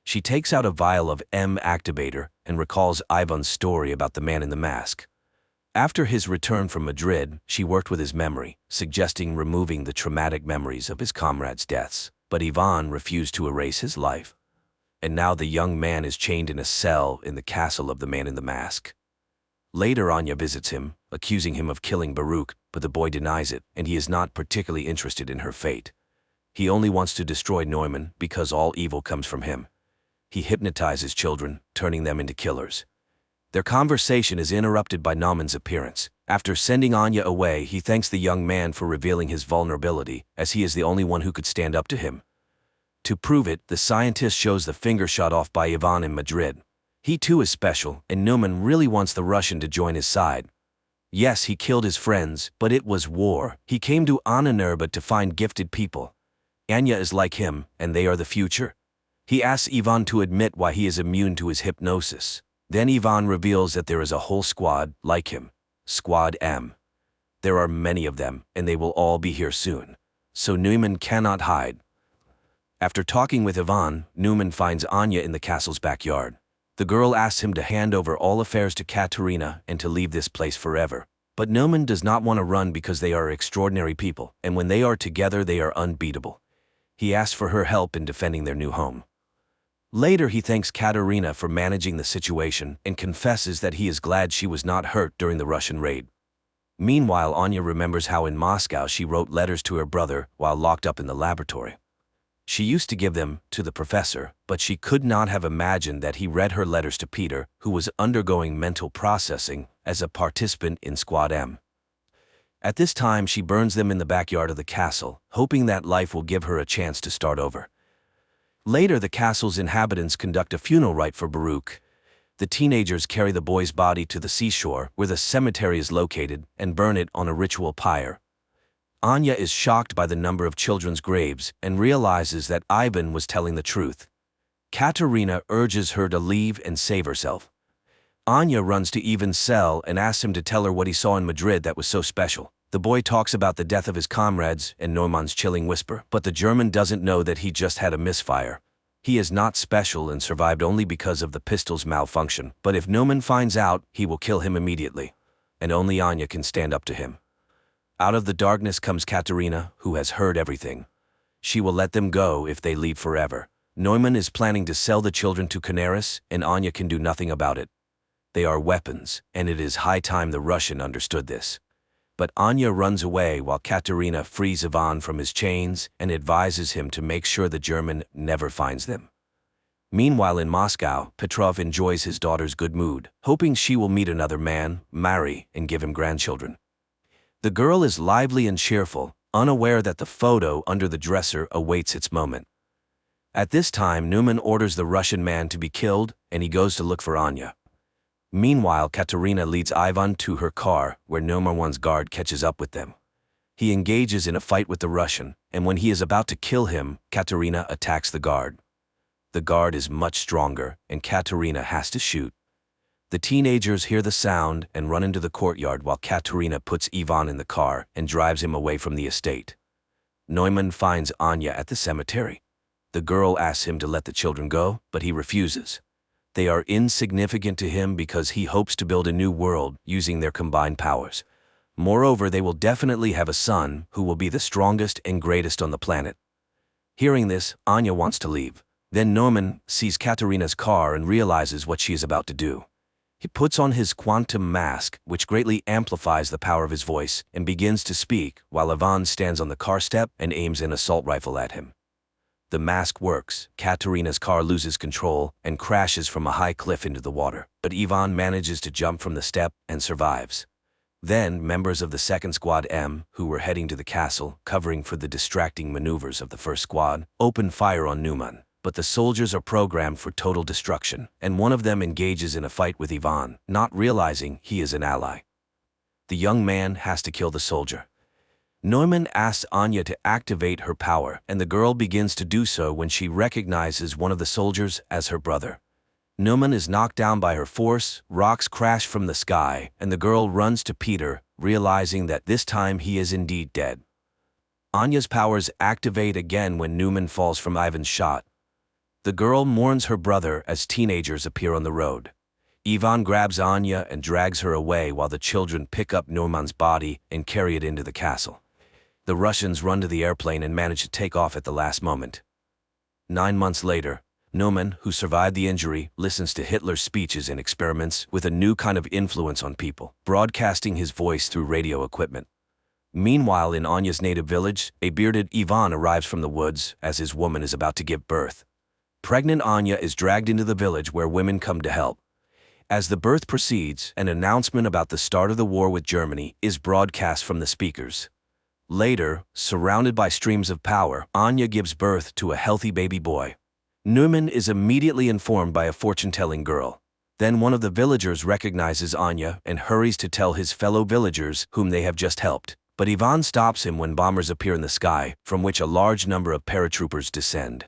She takes out a vial of M activator and recalls Ivan's story about the man in the mask. After his return from Madrid, she worked with his memory, suggesting removing the traumatic memories of his comrades' deaths. But Ivan refused to erase his life. And now the young man is chained in a cell in the castle of the man in the mask. Later, Anya visits him, accusing him of killing Baruch, but the boy denies it, and he is not particularly interested in her fate. He only wants to destroy Neumann because all evil comes from him. He hypnotizes children, turning them into killers. Their conversation is interrupted by Naumann's appearance. After sending Anya away, he thanks the young man for revealing his vulnerability, as he is the only one who could stand up to him. To prove it, the scientist shows the finger shot off by Ivan in Madrid. He too is special, and Neumann really wants the Russian to join his side. Yes, he killed his friends, but it was war. He came to Annanerba to find gifted people. Anya is like him, and they are the future. He asks Ivan to admit why he is immune to his hypnosis. Then Ivan reveals that there is a whole squad like him, Squad M. There are many of them, and they will all be here soon. So Neumann cannot hide. After talking with Ivan, Neumann finds Anya in the castle's backyard. The girl asks him to hand over all affairs to Katerina and to leave this place forever. But Neumann does not want to run because they are extraordinary people, and when they are together they are unbeatable. He asks for her help in defending their new home. Later, he thanks Katerina for managing the situation and confesses that he is glad she was not hurt during the Russian raid. Meanwhile, Anya remembers how in Moscow she wrote letters to her brother while locked up in the laboratory. She used to give them to the professor, but she could not have imagined that he read her letters to Peter, who was undergoing mental processing as a participant in Squad M. At this time, she burns them in the backyard of the castle, hoping that life will give her a chance to start over. Later, the castle's inhabitants conduct a funeral rite for Baruch. The teenagers carry the boy's body to the seashore, where the cemetery is located, and burn it on a ritual pyre. Anya is shocked by the number of children's graves and realizes that Ivan was telling the truth. Katerina urges her to leave and save herself. Anya runs to Ivan's cell and asks him to tell her what he saw in Madrid that was so special. The boy talks about the death of his comrades and Neumann's chilling whisper, but the German doesn't know that he just had a misfire. He is not special and survived only because of the pistol's malfunction, but if Neumann finds out, he will kill him immediately. And only Anya can stand up to him. Out of the darkness comes Katerina, who has heard everything. She will let them go if they leave forever. Neumann is planning to sell the children to Canaris, and Anya can do nothing about it. They are weapons, and it is high time the Russian understood this. But Anya runs away while Katerina frees Ivan from his chains and advises him to make sure the German never finds them. Meanwhile in Moscow, Petrov enjoys his daughter's good mood, hoping she will meet another man, marry, and give him grandchildren. The girl is lively and cheerful, unaware that the photo under the dresser awaits its moment. At this time, Neumann orders the Russian man to be killed, and he goes to look for Anya. Meanwhile, Katerina leads Ivan to her car, where Neumann guard catches up with them. He engages in a fight with the Russian, and when he is about to kill him, Katerina attacks the guard. The guard is much stronger, and Katerina has to shoot. The teenagers hear the sound and run into the courtyard while Katerina puts Ivan in the car and drives him away from the estate. Neumann finds Anya at the cemetery. The girl asks him to let the children go, but he refuses. They are insignificant to him because he hopes to build a new world using their combined powers. Moreover, they will definitely have a son who will be the strongest and greatest on the planet. Hearing this, Anya wants to leave. Then Neumann sees Katerina's car and realizes what she is about to do. He puts on his quantum mask, which greatly amplifies the power of his voice, and begins to speak, while Ivan stands on the car step and aims an assault rifle at him. The mask works. Katerina's car loses control and crashes from a high cliff into the water, but Ivan manages to jump from the step and survives. Then, members of the second squad M, who were heading to the castle, covering for the distracting maneuvers of the first squad, open fire on Neumann. But the soldiers are programmed for total destruction, and one of them engages in a fight with Ivan, not realizing he is an ally. The young man has to kill the soldier. Neumann asks Anya to activate her power, and the girl begins to do so when she recognizes one of the soldiers as her brother. Neumann is knocked down by her force, rocks crash from the sky, and the girl runs to Peter, realizing that this time he is indeed dead. Anya's powers activate again when Neumann falls from Ivan's shot. The girl mourns her brother as teenagers appear on the road. Ivan grabs Anya and drags her away while the children pick up Neumann's body and carry it into the castle. The Russians run to the airplane and manage to take off at the last moment. 9 months later, Neumann, who survived the injury, listens to Hitler's speeches and experiments with a new kind of influence on people, broadcasting his voice through radio equipment. Meanwhile, in Anya's native village, a bearded Ivan arrives from the woods as his woman is about to give birth. Pregnant Anya is dragged into the village where women come to help. As the birth proceeds, an announcement about the start of the war with Germany is broadcast from the speakers. Later, surrounded by streams of power, Anya gives birth to a healthy baby boy. Neumann is immediately informed by a fortune-telling girl. Then one of the villagers recognizes Anya and hurries to tell his fellow villagers whom they have just helped. But Ivan stops him when bombers appear in the sky, from which a large number of paratroopers descend.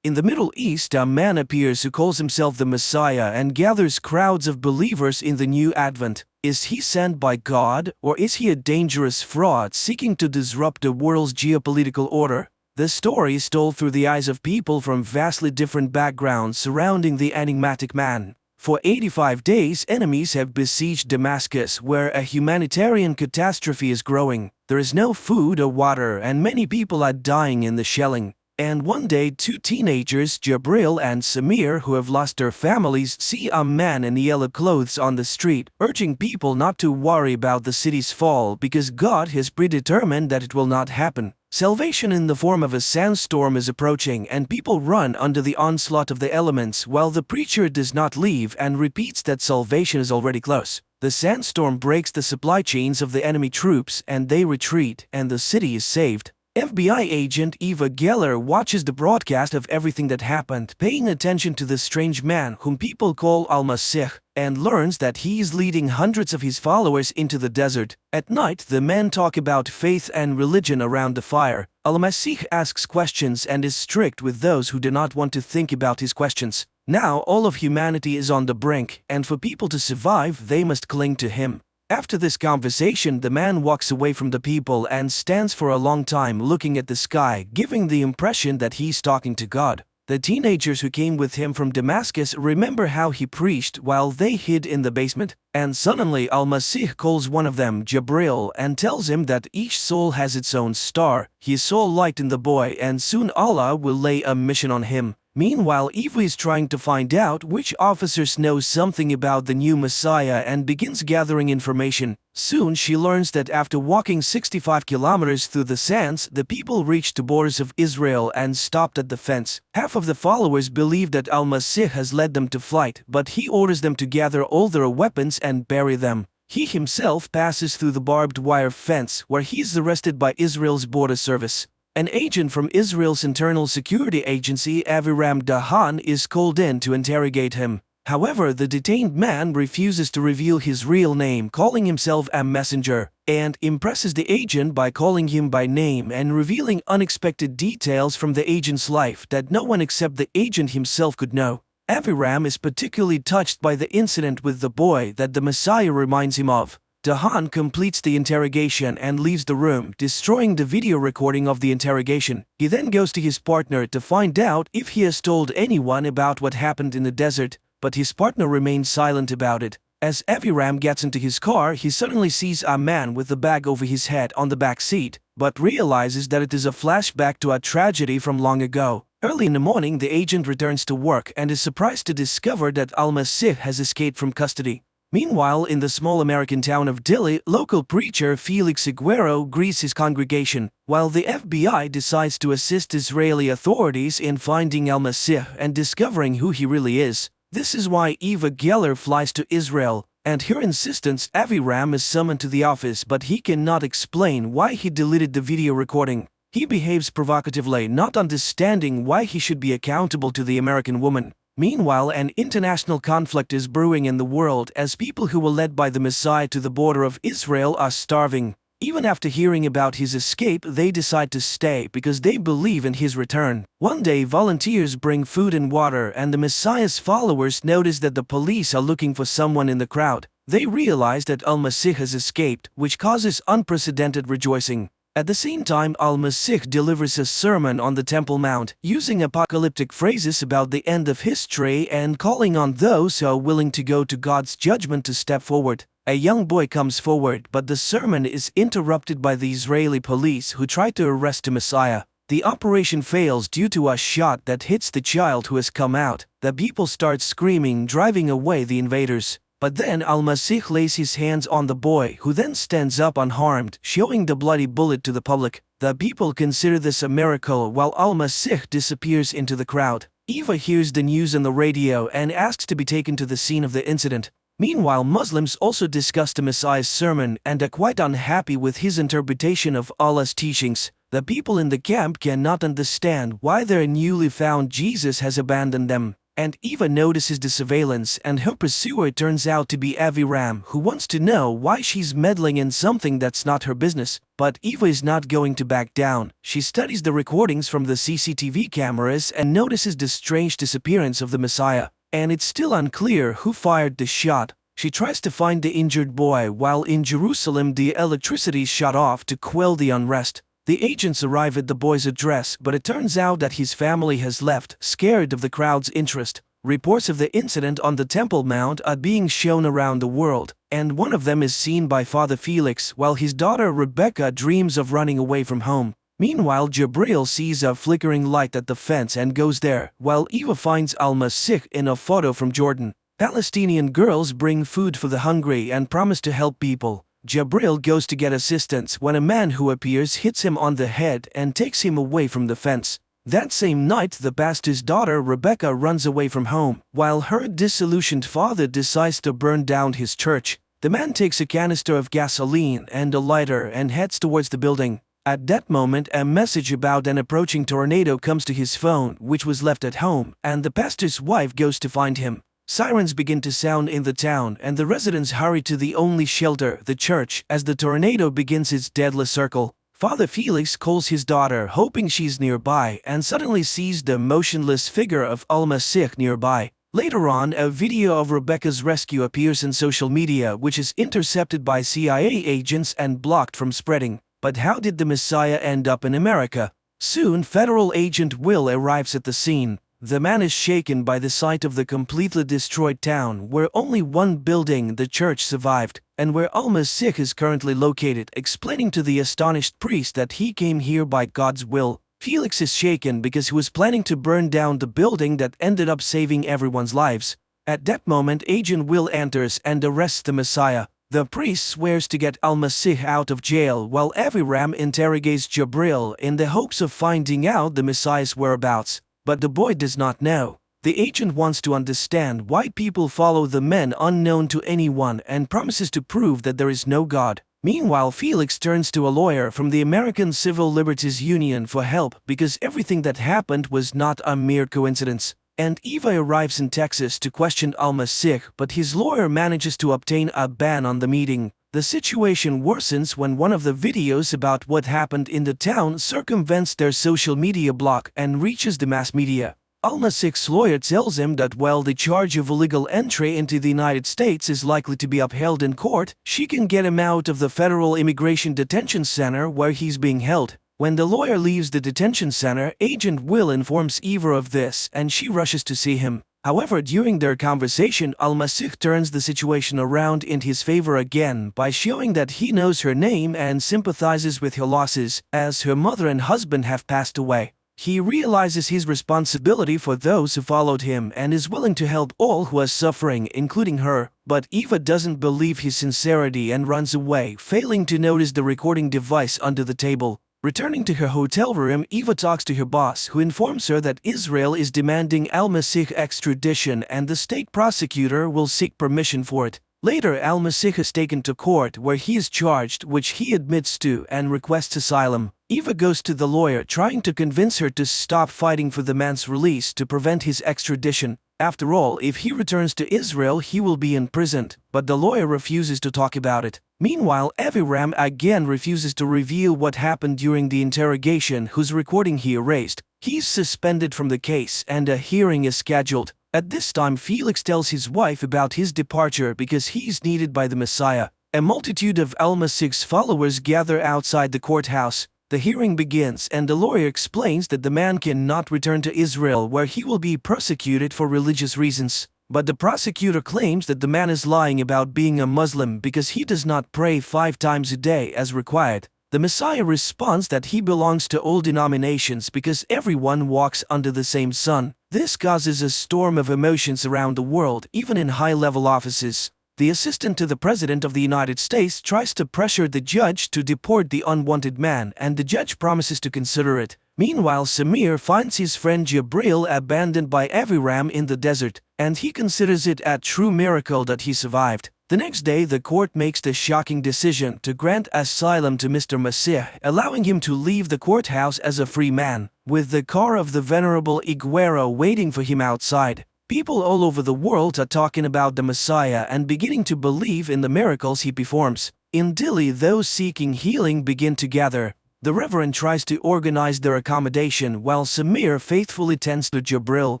In the Middle East, a man appears who calls himself the Messiah and gathers crowds of believers in the new Advent. Is he sent by God, or is he a dangerous fraud seeking to disrupt the world's geopolitical order? The story is told through the eyes of people from vastly different backgrounds surrounding the enigmatic man. For 85 days, enemies have besieged Damascus, where a humanitarian catastrophe is growing. There is no food or water, and many people are dying in the shelling. And one day, 2 teenagers, Jabril and Samir, who have lost their families, see a man in yellow clothes on the street, urging people not to worry about the city's fall because God has predetermined that it will not happen. Salvation in the form of a sandstorm is approaching, and people run under the onslaught of the elements while the preacher does not leave and repeats that salvation is already close. The sandstorm breaks the supply chains of the enemy troops and they retreat, and the city is saved. FBI agent Eva Geller watches the broadcast of everything that happened, paying attention to the strange man whom people call Al-Masih, and learns that he is leading hundreds of his followers into the desert. At night, the men talk about faith and religion around the fire. Al-Masih asks questions and is strict with those who do not want to think about his questions. Now all of humanity is on the brink, and for people to survive, they must cling to him. After this conversation, the man walks away from the people and stands for a long time looking at the sky, giving the impression that he's talking to God. The teenagers who came with him from Damascus remember how he preached while they hid in the basement, and suddenly Al-Masih calls one of them, Jabril, and tells him that each soul has its own star. He saw light in the boy, and soon Allah will lay a mission on him. Meanwhile, Eva is trying to find out which officers know something about the new Messiah and begins gathering information. Soon she learns that after walking 65 kilometers through the sands, the people reached the borders of Israel and stopped at the fence. Half of the followers believe that Al-Masih has led them to flight, but he orders them to gather all their weapons and bury them. He himself passes through the barbed wire fence, where he is arrested by Israel's border service. An agent from Israel's internal security agency, Aviram Dahan, is called in to interrogate him. However, the detained man refuses to reveal his real name, calling himself a messenger, and impresses the agent by calling him by name and revealing unexpected details from the agent's life that no one except the agent himself could know. Aviram is particularly touched by the incident with the boy that the Messiah reminds him of. Dahan completes the interrogation and leaves the room, destroying the video recording of the interrogation. He then goes to his partner to find out if he has told anyone about what happened in the desert, but his partner remains silent about it. As Aviram gets into his car, he suddenly sees a man with a bag over his head on the back seat, but realizes that it is a flashback to a tragedy from long ago. Early in the morning, the agent returns to work and is surprised to discover that Al-Masih has escaped from custody. Meanwhile, in the small American town of Dili, local preacher Felix Aguero greets his congregation, while the FBI decides to assist Israeli authorities in finding Al-Masih and discovering who he really is. This is why Eva Geller flies to Israel, and her insistence Aviram is summoned to the office, but he cannot explain why he deleted the video recording. He behaves provocatively, not understanding why he should be accountable to the American woman. Meanwhile, an international conflict is brewing in the world as people who were led by the Messiah to the border of Israel are starving. Even after hearing about his escape, they decide to stay because they believe in his return. One day, volunteers bring food and water, and the Messiah's followers notice that the police are looking for someone in the crowd. They realize that Al-Masih has escaped, which causes unprecedented rejoicing. At the same time, Al-Masih delivers a sermon on the Temple Mount, using apocalyptic phrases about the end of history and calling on those who are willing to go to God's judgment to step forward. A young boy comes forward, but the sermon is interrupted by the Israeli police who try to arrest the Messiah. The operation fails due to a shot that hits the child who has come out. The people start screaming, driving away the invaders. But then Al-Masih lays his hands on the boy, who then stands up unharmed, showing the bloody bullet to the public. The people consider this a miracle while Al-Masih disappears into the crowd. Eva hears the news on the radio and asks to be taken to the scene of the incident. Meanwhile, Muslims also discuss the Messiah's sermon and are quite unhappy with his interpretation of Allah's teachings. The people in the camp cannot understand why their newly found Jesus has abandoned them. And Eva notices the surveillance, and her pursuer turns out to be Aviram, who wants to know why she's meddling in something that's not her business. But Eva is not going to back down. She studies the recordings from the CCTV cameras and notices the strange disappearance of the Messiah. And it's still unclear who fired the shot. She tries to find the injured boy, while in Jerusalem the electricity is shut off to quell the unrest. The agents arrive at the boy's address, but it turns out that his family has left, scared of the crowd's interest. Reports of the incident on the Temple Mount are being shown around the world, and one of them is seen by Father Felix, while his daughter Rebecca dreams of running away from home. Meanwhile, Jabril sees a flickering light at the fence and goes there, while Eva finds Al-Masih in a photo from Jordan. Palestinian girls bring food for the hungry and promise to help people. Jabril goes to get assistance when a man who appears hits him on the head and takes him away from the fence. That same night, the pastor's daughter Rebecca runs away from home, while her disillusioned father decides to burn down his church. The man takes a canister of gasoline and a lighter and heads towards the building. At that moment, a message about an approaching tornado comes to his phone, which was left at home, and the pastor's wife goes to find him. Sirens begin to sound in the town, and the residents hurry to the only shelter, the church, as the tornado begins its deadly circle. Father Felix calls his daughter, hoping she's nearby, and suddenly sees the motionless figure of Al-Masih nearby. Later on, a video of Rebecca's rescue appears in social media, which is intercepted by CIA agents and blocked from spreading. But how did the Messiah end up in America? Soon, Federal Agent Will arrives at the scene. The man is shaken by the sight of the completely destroyed town, where only one building, the church, survived, and where Al-Masih is currently located, explaining to the astonished priest that he came here by God's will. Felix is shaken because he was planning to burn down the building that ended up saving everyone's lives. At that moment, Agent Will enters and arrests the Messiah. The priest swears to get Al-Masih out of jail, while Aviram interrogates Jabril in the hopes of finding out the Messiah's whereabouts. But the boy does not know. The agent wants to understand why people follow the men unknown to anyone and promises to prove that there is no God. Meanwhile, Felix turns to a lawyer from the American Civil Liberties Union for help because everything that happened was not a mere coincidence. And Eva arrives in Texas to question Al-Masih, but his lawyer manages to obtain a ban on the meeting. The situation worsens when one of the videos about what happened in the town circumvents their social media block and reaches the mass media. Al-Masih's lawyer tells him that while the charge of illegal entry into the United States is likely to be upheld in court, she can get him out of the federal immigration detention center where he's being held. When the lawyer leaves the detention center, Agent Will informs Eva of this and she rushes to see him. However, during their conversation, Al-Masih turns the situation around in his favor again by showing that he knows her name and sympathizes with her losses, as her mother and husband have passed away. He realizes his responsibility for those who followed him and is willing to help all who are suffering, including her, but Eva doesn't believe his sincerity and runs away, failing to notice the recording device under the table. Returning to her hotel room, Eva talks to her boss, who informs her that Israel is demanding Al-Masih extradition and the state prosecutor will seek permission for it. Later, Al-Masih is taken to court where he is charged, which he admits to, and requests asylum. Eva goes to the lawyer, trying to convince her to stop fighting for the man's release to prevent his extradition. After all, if he returns to Israel, he will be imprisoned, but the lawyer refuses to talk about it. Meanwhile, Aviram again refuses to reveal what happened during the interrogation, whose recording he erased. He's suspended from the case and a hearing is scheduled. At this time, Felix tells his wife about his departure because he's needed by the Messiah. A multitude of Al-Masih's followers gather outside the courthouse. The hearing begins and the lawyer explains that the man cannot return to Israel where he will be persecuted for religious reasons. But the prosecutor claims that the man is lying about being a Muslim because he does not pray 5 times a day as required. The Messiah responds that he belongs to all denominations because everyone walks under the same sun. This causes a storm of emotions around the world, even in high-level offices. The assistant to the President of the United States tries to pressure the judge to deport the unwanted man, and the judge promises to consider it. Meanwhile, Samir finds his friend Jabril abandoned by Aviram in the desert, and he considers it a true miracle that he survived. The next day, the court makes the shocking decision to grant asylum to Mr. Masih, allowing him to leave the courthouse as a free man, with the car of the Venerable Iguero waiting for him outside. People all over the world are talking about the Messiah and beginning to believe in the miracles he performs. In Dili, those seeking healing begin to gather. The Reverend tries to organize their accommodation while Samir faithfully tends to Jabril.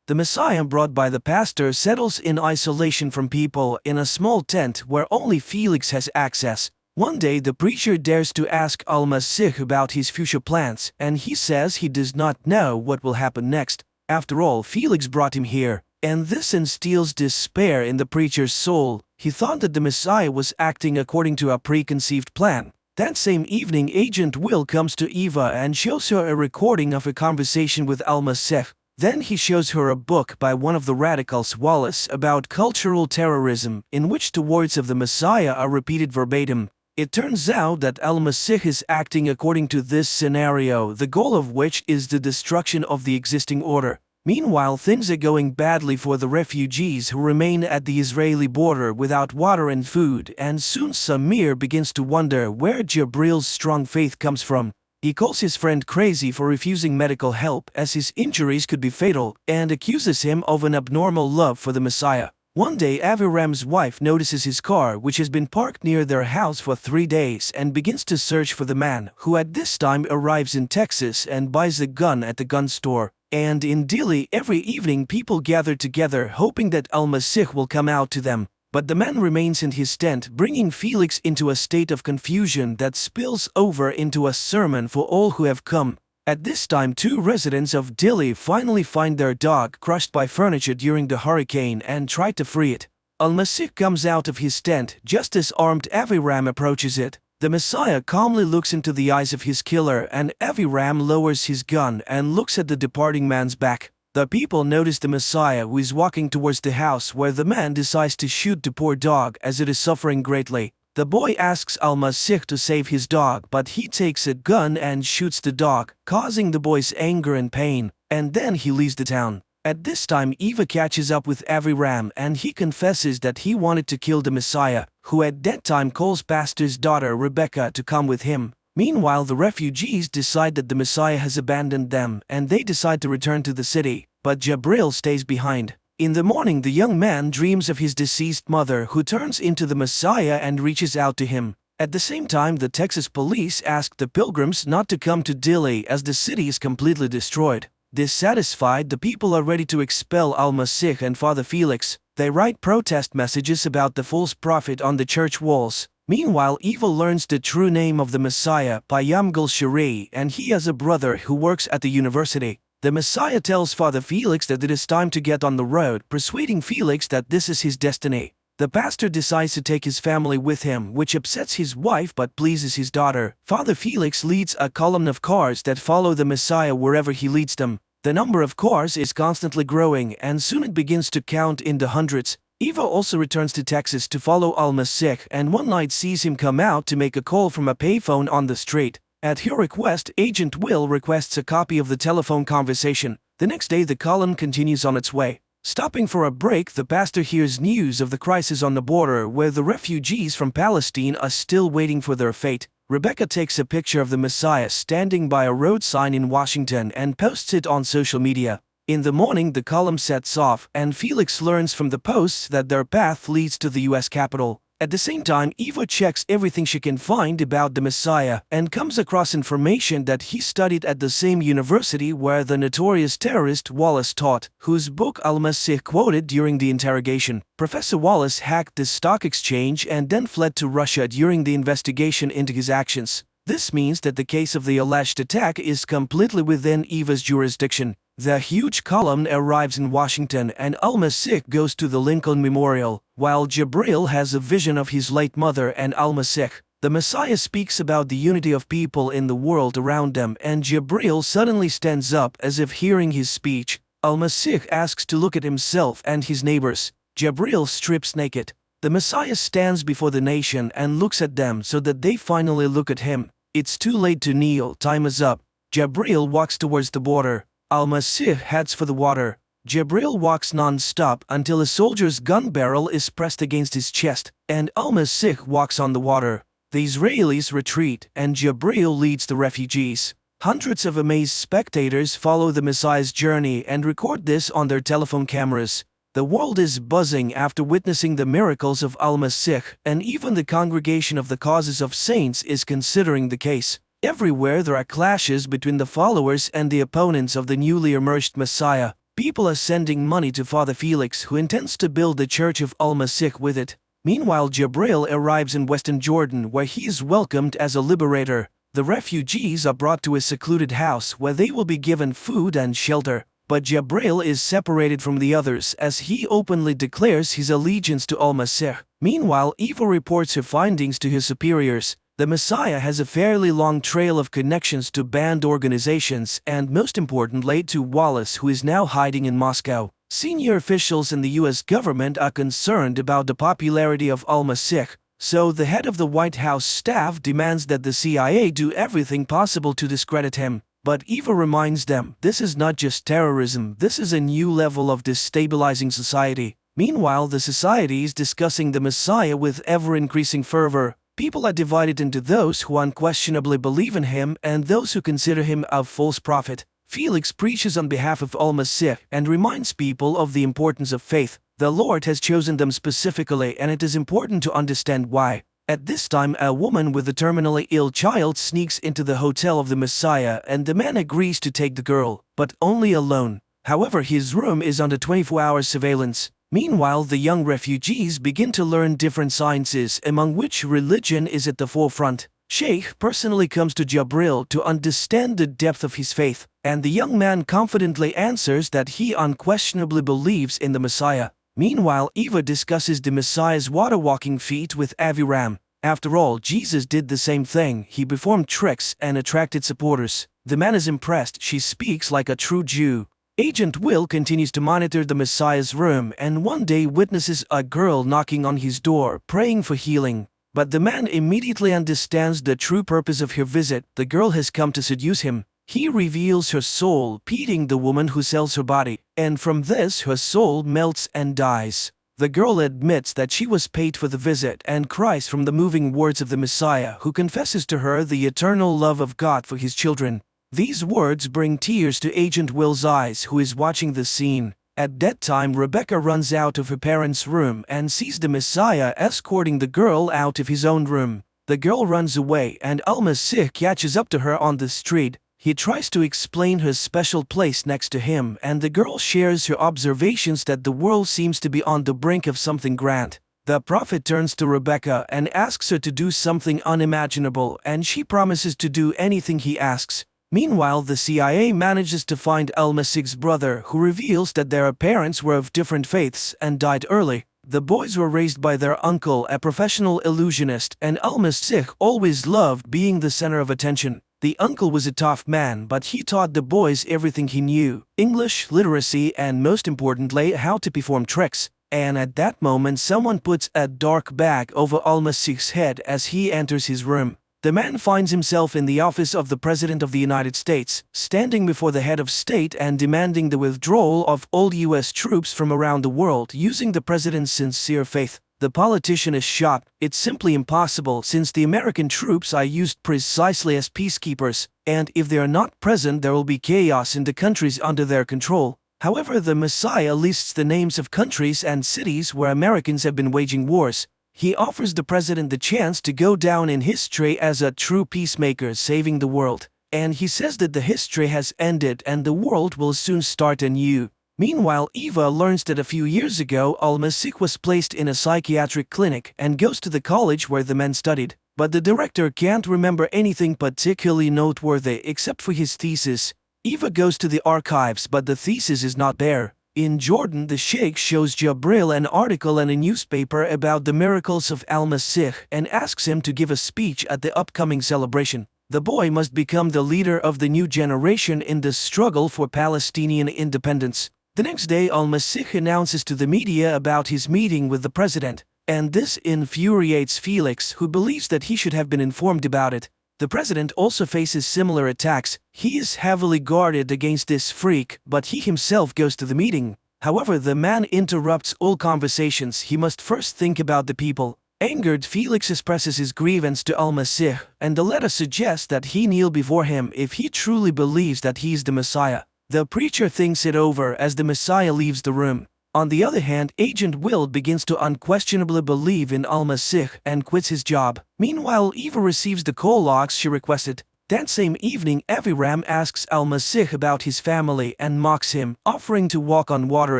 The Messiah brought by the pastor settles in isolation from people in a small tent where only Felix has access. One day, the preacher dares to ask Al-Masih about his future plans, and he says he does not know what will happen next. After all, Felix brought him here, and this instills despair in the preacher's soul. He thought that the Messiah was acting according to a preconceived plan. That same evening, Agent Will comes to Eva and shows her a recording of a conversation with Al-Masih. Then he shows her a book by one of the radicals, Wallace, about cultural terrorism, in which the words of the Messiah are repeated verbatim. It turns out that Al-Masih is acting according to this scenario, the goal of which is the destruction of the existing order. Meanwhile, things are going badly for the refugees who remain at the Israeli border without water and food, and soon Samir begins to wonder where Jabril's strong faith comes from. He calls his friend crazy for refusing medical help as his injuries could be fatal, and accuses him of an abnormal love for the Messiah. One day, Aviram's wife notices his car, which has been parked near their house for 3 days, and begins to search for the man, who at this time arrives in Texas and buys a gun at the gun store. And in Dili, every evening people gather together hoping that Al-Masih will come out to them. But the man remains in his tent, bringing Felix into a state of confusion that spills over into a sermon for all who have come. At this time, 2 residents of Dili finally find their dog crushed by furniture during the hurricane and try to free it. Al-Masih comes out of his tent just as armed Aviram approaches it. The Messiah calmly looks into the eyes of his killer, and Aviram lowers his gun and looks at the departing man's back. The people notice the Messiah, who is walking towards the house where the man decides to shoot the poor dog as it is suffering greatly. The boy asks Al-Masih to save his dog, but he takes a gun and shoots the dog, causing the boy's anger and pain, and then he leaves the town. At this time, Eva catches up with Aviram and he confesses that he wanted to kill the Messiah, who at that time calls pastor's daughter Rebecca to come with him. Meanwhile, the refugees decide that the Messiah has abandoned them and they decide to return to the city, but Jabril stays behind. In the morning, the young man dreams of his deceased mother, who turns into the Messiah and reaches out to him. At the same time, the Texas police ask the pilgrims not to come to Dili as the city is completely destroyed. Dissatisfied, the people are ready to expel Al-Masih and Father Felix. They write protest messages about the false prophet on the church walls. Meanwhile, Eva learns the true name of the Messiah, Payam Gul-Shari, and he has a brother who works at the university. The Messiah tells Father Felix that it is time to get on the road, persuading Felix that this is his destiny. The pastor decides to take his family with him, which upsets his wife but pleases his daughter. Father Felix leads a column of cars that follow the Messiah wherever he leads them. The number of cars is constantly growing, and soon it begins to count in the hundreds. Eva also returns to Texas to follow Al-Masih, and one night sees him come out to make a call from a payphone on the street. At her request, Agent Will requests a copy of the telephone conversation. The next day the column continues on its way. Stopping for a break, the pastor hears news of the crisis on the border where the refugees from Palestine are still waiting for their fate. Rebecca takes a picture of the Messiah standing by a road sign in Washington and posts it on social media. In the morning, the column sets off, and Felix learns from the posts that their path leads to the U.S. Capitol. At the same time, Eva checks everything she can find about the Messiah and comes across information that he studied at the same university where the notorious terrorist Wallace taught, whose book Al-Masih quoted during the interrogation. Professor Wallace hacked the stock exchange and then fled to Russia during the investigation into his actions. This means that the case of the alleged attack is completely within Eva's jurisdiction. The huge column arrives in Washington, and Al-Masih goes to the Lincoln Memorial, while Jabril has a vision of his late mother and Al-Masih. The Messiah speaks about the unity of people in the world around them, and Jabril suddenly stands up as if hearing his speech. Al-Masih asks to look at himself and his neighbors. Jabril strips naked. The Messiah stands before the nation and looks at them so that they finally look at him. It's too late to kneel, time is up. Jabril walks towards the border. Al-Masih heads for the water. Jabril walks non-stop until a soldier's gun barrel is pressed against his chest, and Al-Masih walks on the water. The Israelis retreat, and Jabril leads the refugees. Hundreds of amazed spectators follow the Messiah's journey and record this on their telephone cameras. The world is buzzing after witnessing the miracles of Al-Masih, and even the Congregation of the Causes of Saints is considering the case. Everywhere there are clashes between the followers and the opponents of the newly emerged Messiah. People are sending money to Father Felix, who intends to build the Church of Al-Masih with it. Meanwhile, Jabril arrives in Western Jordan, where he is welcomed as a liberator. The refugees are brought to a secluded house where they will be given food and shelter. But Jabril is separated from the others as he openly declares his allegiance to Al-Masih. Meanwhile, Eva reports her findings to his superiors. The Messiah has a fairly long trail of connections to banned organizations and, most importantly, to Wallace, who is now hiding in Moscow. Senior officials in the U.S. government are concerned about the popularity of Al-Masih, so the head of the White House staff demands that the CIA do everything possible to discredit him. But Eva reminds them, this is not just terrorism, this is a new level of destabilizing society. Meanwhile, the society is discussing the Messiah with ever-increasing fervor. People are divided into those who unquestionably believe in him and those who consider him a false prophet. Felix preaches on behalf of Al-Masih and reminds people of the importance of faith. The Lord has chosen them specifically, and it is important to understand why. At this time, a woman with a terminally ill child sneaks into the hotel of the Messiah, and the man agrees to take the girl, but only alone. However, his room is under 24-hour surveillance. Meanwhile, the young refugees begin to learn different sciences, among which religion is at the forefront. Sheikh personally comes to Jabril to understand the depth of his faith, and the young man confidently answers that he unquestionably believes in the Messiah. Meanwhile, Eva discusses the Messiah's water-walking feat with Aviram. After all, Jesus did the same thing. He performed tricks and attracted supporters. The man is impressed. She speaks like a true Jew. Agent Will continues to monitor the Messiah's room and one day witnesses a girl knocking on his door, praying for healing. But the man immediately understands the true purpose of her visit. The girl has come to seduce him. He reveals her soul, pitying the woman who sells her body, and from this her soul melts and dies. The girl admits that she was paid for the visit and cries from the moving words of the Messiah, who confesses to her the eternal love of God for his children. These words bring tears to Agent Will's eyes, who is watching the scene. At that time, Rebecca runs out of her parents' room and sees the Messiah escorting the girl out of his own room. The girl runs away and Al-Masih catches up to her on the street. He tries to explain her special place next to him, and the girl shares her observations that the world seems to be on the brink of something grand. The prophet turns to Rebecca and asks her to do something unimaginable, and she promises to do anything he asks. Meanwhile, the CIA manages to find Al-Masih's brother, who reveals that their parents were of different faiths and died early. The boys were raised by their uncle, a professional illusionist, and Al-Masih always loved being the center of attention. The uncle was a tough man, but he taught the boys everything he knew: English, literacy, and most importantly, how to perform tricks. And at that moment, someone puts a dark bag over Al-Masih's head as he enters his room. The man finds himself in the office of the President of the United States, standing before the head of state and demanding the withdrawal of all U.S. troops from around the world using the president's sincere faith. The politician is shocked. It's simply impossible, since the American troops are used precisely as peacekeepers, and if they are not present, there will be chaos in the countries under their control. However, the Messiah lists the names of countries and cities where Americans have been waging wars. He offers the president the chance to go down in history as a true peacemaker saving the world. And he says that the history has ended and the world will soon start anew. Meanwhile, Eva learns that a few years ago, Al-Masih was placed in a psychiatric clinic and goes to the college where the men studied. But the director can't remember anything particularly noteworthy except for his thesis. Eva goes to the archives, but the thesis is not there. In Jordan, the Sheikh shows Jabril an article in a newspaper about the miracles of Al-Masih and asks him to give a speech at the upcoming celebration. The boy must become the leader of the new generation in the struggle for Palestinian independence. The next day, Al-Masih announces to the media about his meeting with the president, and this infuriates Felix, who believes that he should have been informed about it. The president also faces similar attacks. He is heavily guarded against this freak, but he himself goes to the meeting. However, the man interrupts all conversations. He must first think about the people. Angered, Felix expresses his grievance to Al-Masih, and the letter suggests that he kneel before him if he truly believes that he is the Messiah. The preacher thinks it over as the Messiah leaves the room. On the other hand, Agent Will begins to unquestionably believe in Al-Masih and quits his job. Meanwhile, Eva receives the call logs she requested. That same evening, Aviram asks Al-Masih about his family and mocks him, offering to walk on water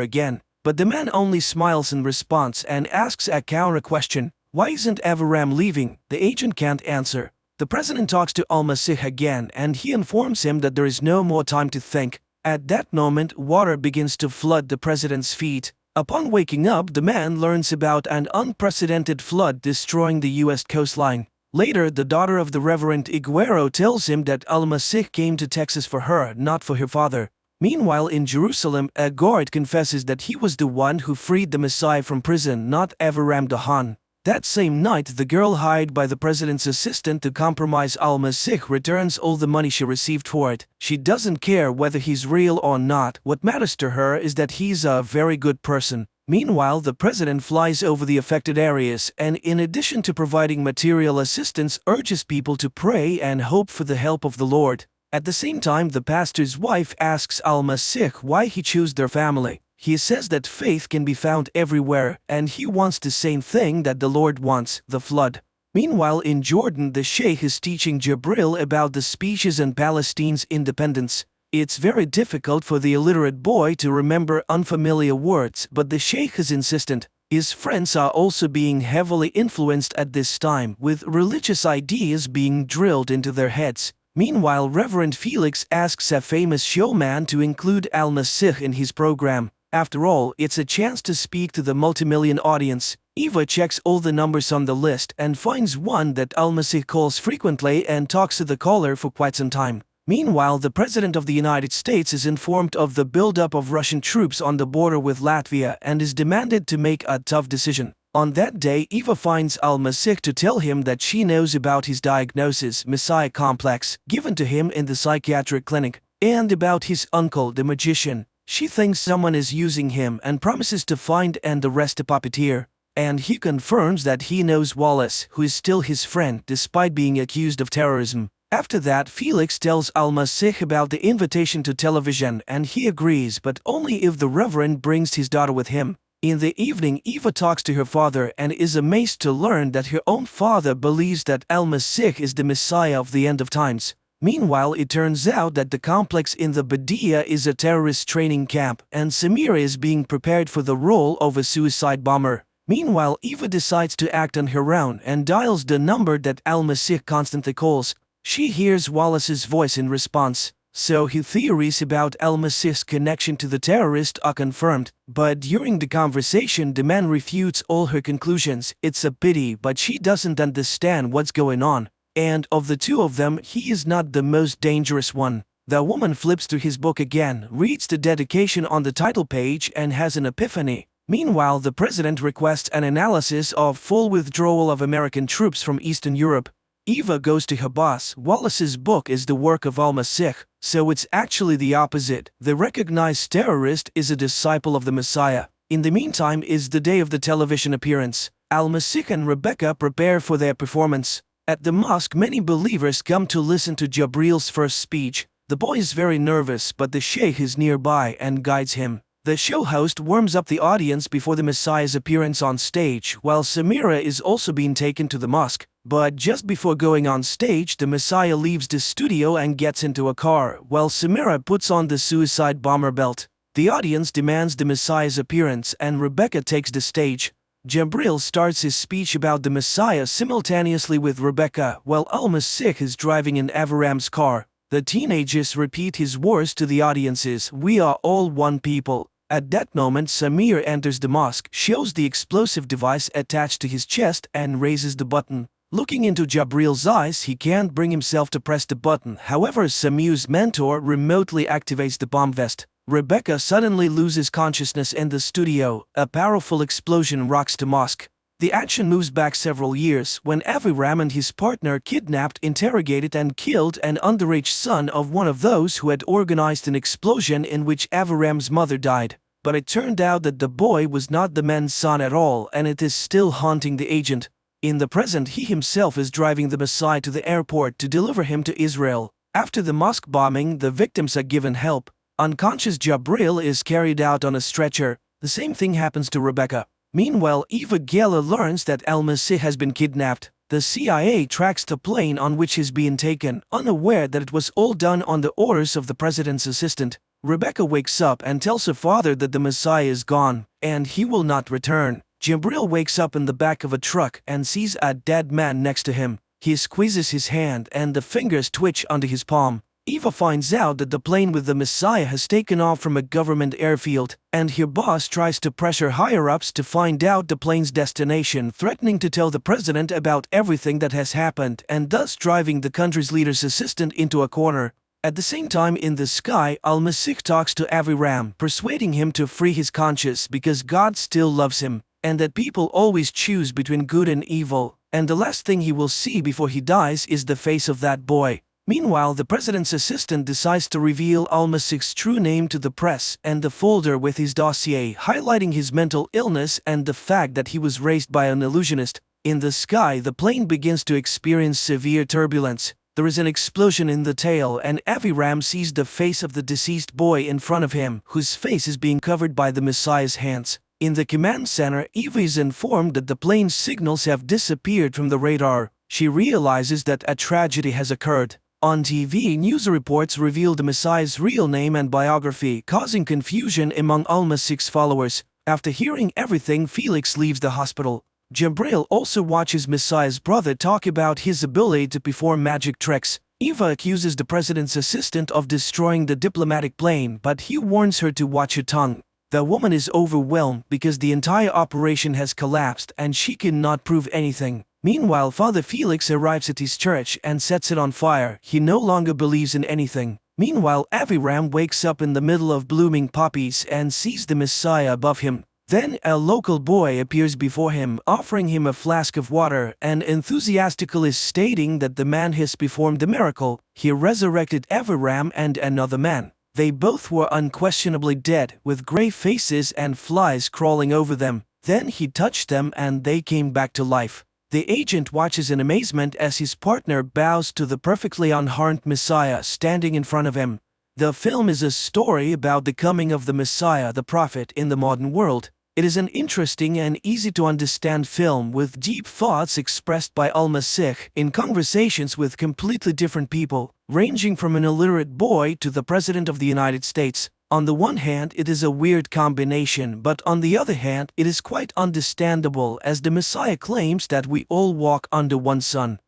again. But the man only smiles in response and asks a counter question: why isn't Aviram leaving? The agent can't answer. The president talks to Al-Masih again and he informs him that there is no more time to think. At that moment, water begins to flood the president's feet. Upon waking up, the man learns about an unprecedented flood destroying the U.S. coastline. Later, the daughter of the Reverend Iguero tells him that Al-Masih came to Texas for her, not for her father. Meanwhile, in Jerusalem, a guard confesses that he was the one who freed the Messiah from prison, not Aviram Dahan. That same night, the girl hired by the president's assistant to compromise Al-Masih returns all the money she received for it. She doesn't care whether he's real or not. What matters to her is that he's a very good person. Meanwhile, the president flies over the affected areas and, in addition to providing material assistance, urges people to pray and hope for the help of the Lord. At the same time, the pastor's wife asks Al-Masih why he chose their family. He says that faith can be found everywhere, and he wants the same thing that the Lord wants: the flood. Meanwhile, in Jordan, the Sheikh is teaching Jabril about the speeches and Palestine's independence. It's very difficult for the illiterate boy to remember unfamiliar words, but the Sheikh is insistent. His friends are also being heavily influenced at this time, with religious ideas being drilled into their heads. Meanwhile, Reverend Felix asks a famous showman to include Al-Masih in his program. After all, it's a chance to speak to the multimillion audience. Eva checks all the numbers on the list and finds one that Al-Masih calls frequently and talks to the caller for quite some time. Meanwhile, the President of the United States is informed of the buildup of Russian troops on the border with Latvia and is demanded to make a tough decision. On that day, Eva finds Al-Masih to tell him that she knows about his diagnosis, Messiah complex, given to him in the psychiatric clinic, and about his uncle, the magician. She thinks someone is using him and promises to find and arrest the puppeteer. And he confirms that he knows Wallace, who is still his friend despite being accused of terrorism. After that, Felix tells Al-Masih about the invitation to television and he agrees, but only if the Reverend brings his daughter with him. In the evening, Eva talks to her father and is amazed to learn that her own father believes that Al-Masih is the Messiah of the end of times. Meanwhile, it turns out that the complex in the Badia is a terrorist training camp, and Samira is being prepared for the role of a suicide bomber. Meanwhile, Eva decides to act on her own and dials the number that Al-Masih constantly calls. She hears Wallace's voice in response. So his theories about Al-Masih's connection to the terrorist are confirmed, but during the conversation the man refutes all her conclusions. It's a pity, but she doesn't understand what's going on. And of the two of them, he is not the most dangerous one. The woman flips to his book again, reads the dedication on the title page and has an epiphany. Meanwhile, the president requests an analysis of full withdrawal of American troops from Eastern Europe. Eva goes to her boss. Wallace's book is the work of Al-Masih, so it's actually the opposite. The recognized terrorist is a disciple of the Messiah. In the meantime is the day of the television appearance. Al-Masih and Rebecca prepare for their performance. At the mosque, many believers come to listen to Jabril's first speech. The boy is very nervous, but the sheikh is nearby and guides him. The show host warms up the audience before the Messiah's appearance on stage, while Samira is also being taken to the mosque. But just before going on stage, the Messiah leaves the studio and gets into a car, while Samira puts on the suicide bomber belt. The audience demands the Messiah's appearance and Rebecca takes the stage. Jabril starts his speech about the Messiah simultaneously with Rebecca, while Al-Masih is driving in Avram's car. The teenagers repeat his words to the audiences, "We are all one people." At that moment, Samir enters the mosque, shows the explosive device attached to his chest and raises the button. Looking into Jabril's eyes, he can't bring himself to press the button. However, Samir's mentor remotely activates the bomb vest. Rebecca suddenly loses consciousness in the studio. A powerful explosion rocks the mosque. The action moves back several years when Aviram and his partner kidnapped, interrogated and killed an underage son of one of those who had organized an explosion in which Aviram's mother died. But it turned out that the boy was not the man's son at all, and it is still haunting the agent. In the present, he himself is driving the Messiah to the airport to deliver him to Israel. After the mosque bombing, the victims are given help. Unconscious Jabril is carried out on a stretcher. The same thing happens to Rebecca. Meanwhile, Eva Gela learns that Al-Masih has been kidnapped. The CIA tracks the plane on which he's being taken, unaware that it was all done on the orders of the president's assistant. Rebecca wakes up and tells her father that the Messiah is gone, and he will not return. Jabril wakes up in the back of a truck and sees a dead man next to him. He squeezes his hand and the fingers twitch under his palm. Eva finds out that the plane with the Messiah has taken off from a government airfield, and her boss tries to pressure higher-ups to find out the plane's destination, threatening to tell the president about everything that has happened and thus driving the country's leader's assistant into a corner. At the same time, in the sky, Al-Masih talks to Aviram, persuading him to free his conscience because God still loves him, and that people always choose between good and evil, and the last thing he will see before he dies is the face of that boy. Meanwhile, the president's assistant decides to reveal Al-Masih's true name to the press and the folder with his dossier, highlighting his mental illness and the fact that he was raised by an illusionist. In the sky, the plane begins to experience severe turbulence. There is an explosion in the tail and Aviram sees the face of the deceased boy in front of him, whose face is being covered by the Messiah's hands. In the command center, Eva is informed that the plane's signals have disappeared from the radar. She realizes that a tragedy has occurred. On TV, news reports reveal the Messiah's real name and biography, causing confusion among Al-Masih's followers. After hearing everything, Felix leaves the hospital. Jabril also watches Messiah's brother talk about his ability to perform magic tricks. Eva accuses the president's assistant of destroying the diplomatic plane, but he warns her to watch her tongue. The woman is overwhelmed because the entire operation has collapsed and she cannot prove anything. Meanwhile, Father Felix arrives at his church and sets it on fire. He no longer believes in anything. Meanwhile, Aviram wakes up in the middle of blooming poppies and sees the Messiah above him. Then a local boy appears before him, offering him a flask of water and enthusiastically stating that the man has performed the miracle. He resurrected Aviram and another man. They both were unquestionably dead, with gray faces and flies crawling over them. Then he touched them and they came back to life. The agent watches in amazement as his partner bows to the perfectly unharmed Messiah standing in front of him. The film is a story about the coming of the Messiah, the prophet, in the modern world. It is an interesting and easy-to-understand film with deep thoughts expressed by Al-Masih in conversations with completely different people, ranging from an illiterate boy to the President of the United States. On the one hand, it is a weird combination, but on the other hand, it is quite understandable as the Messiah claims that we all walk under one sun.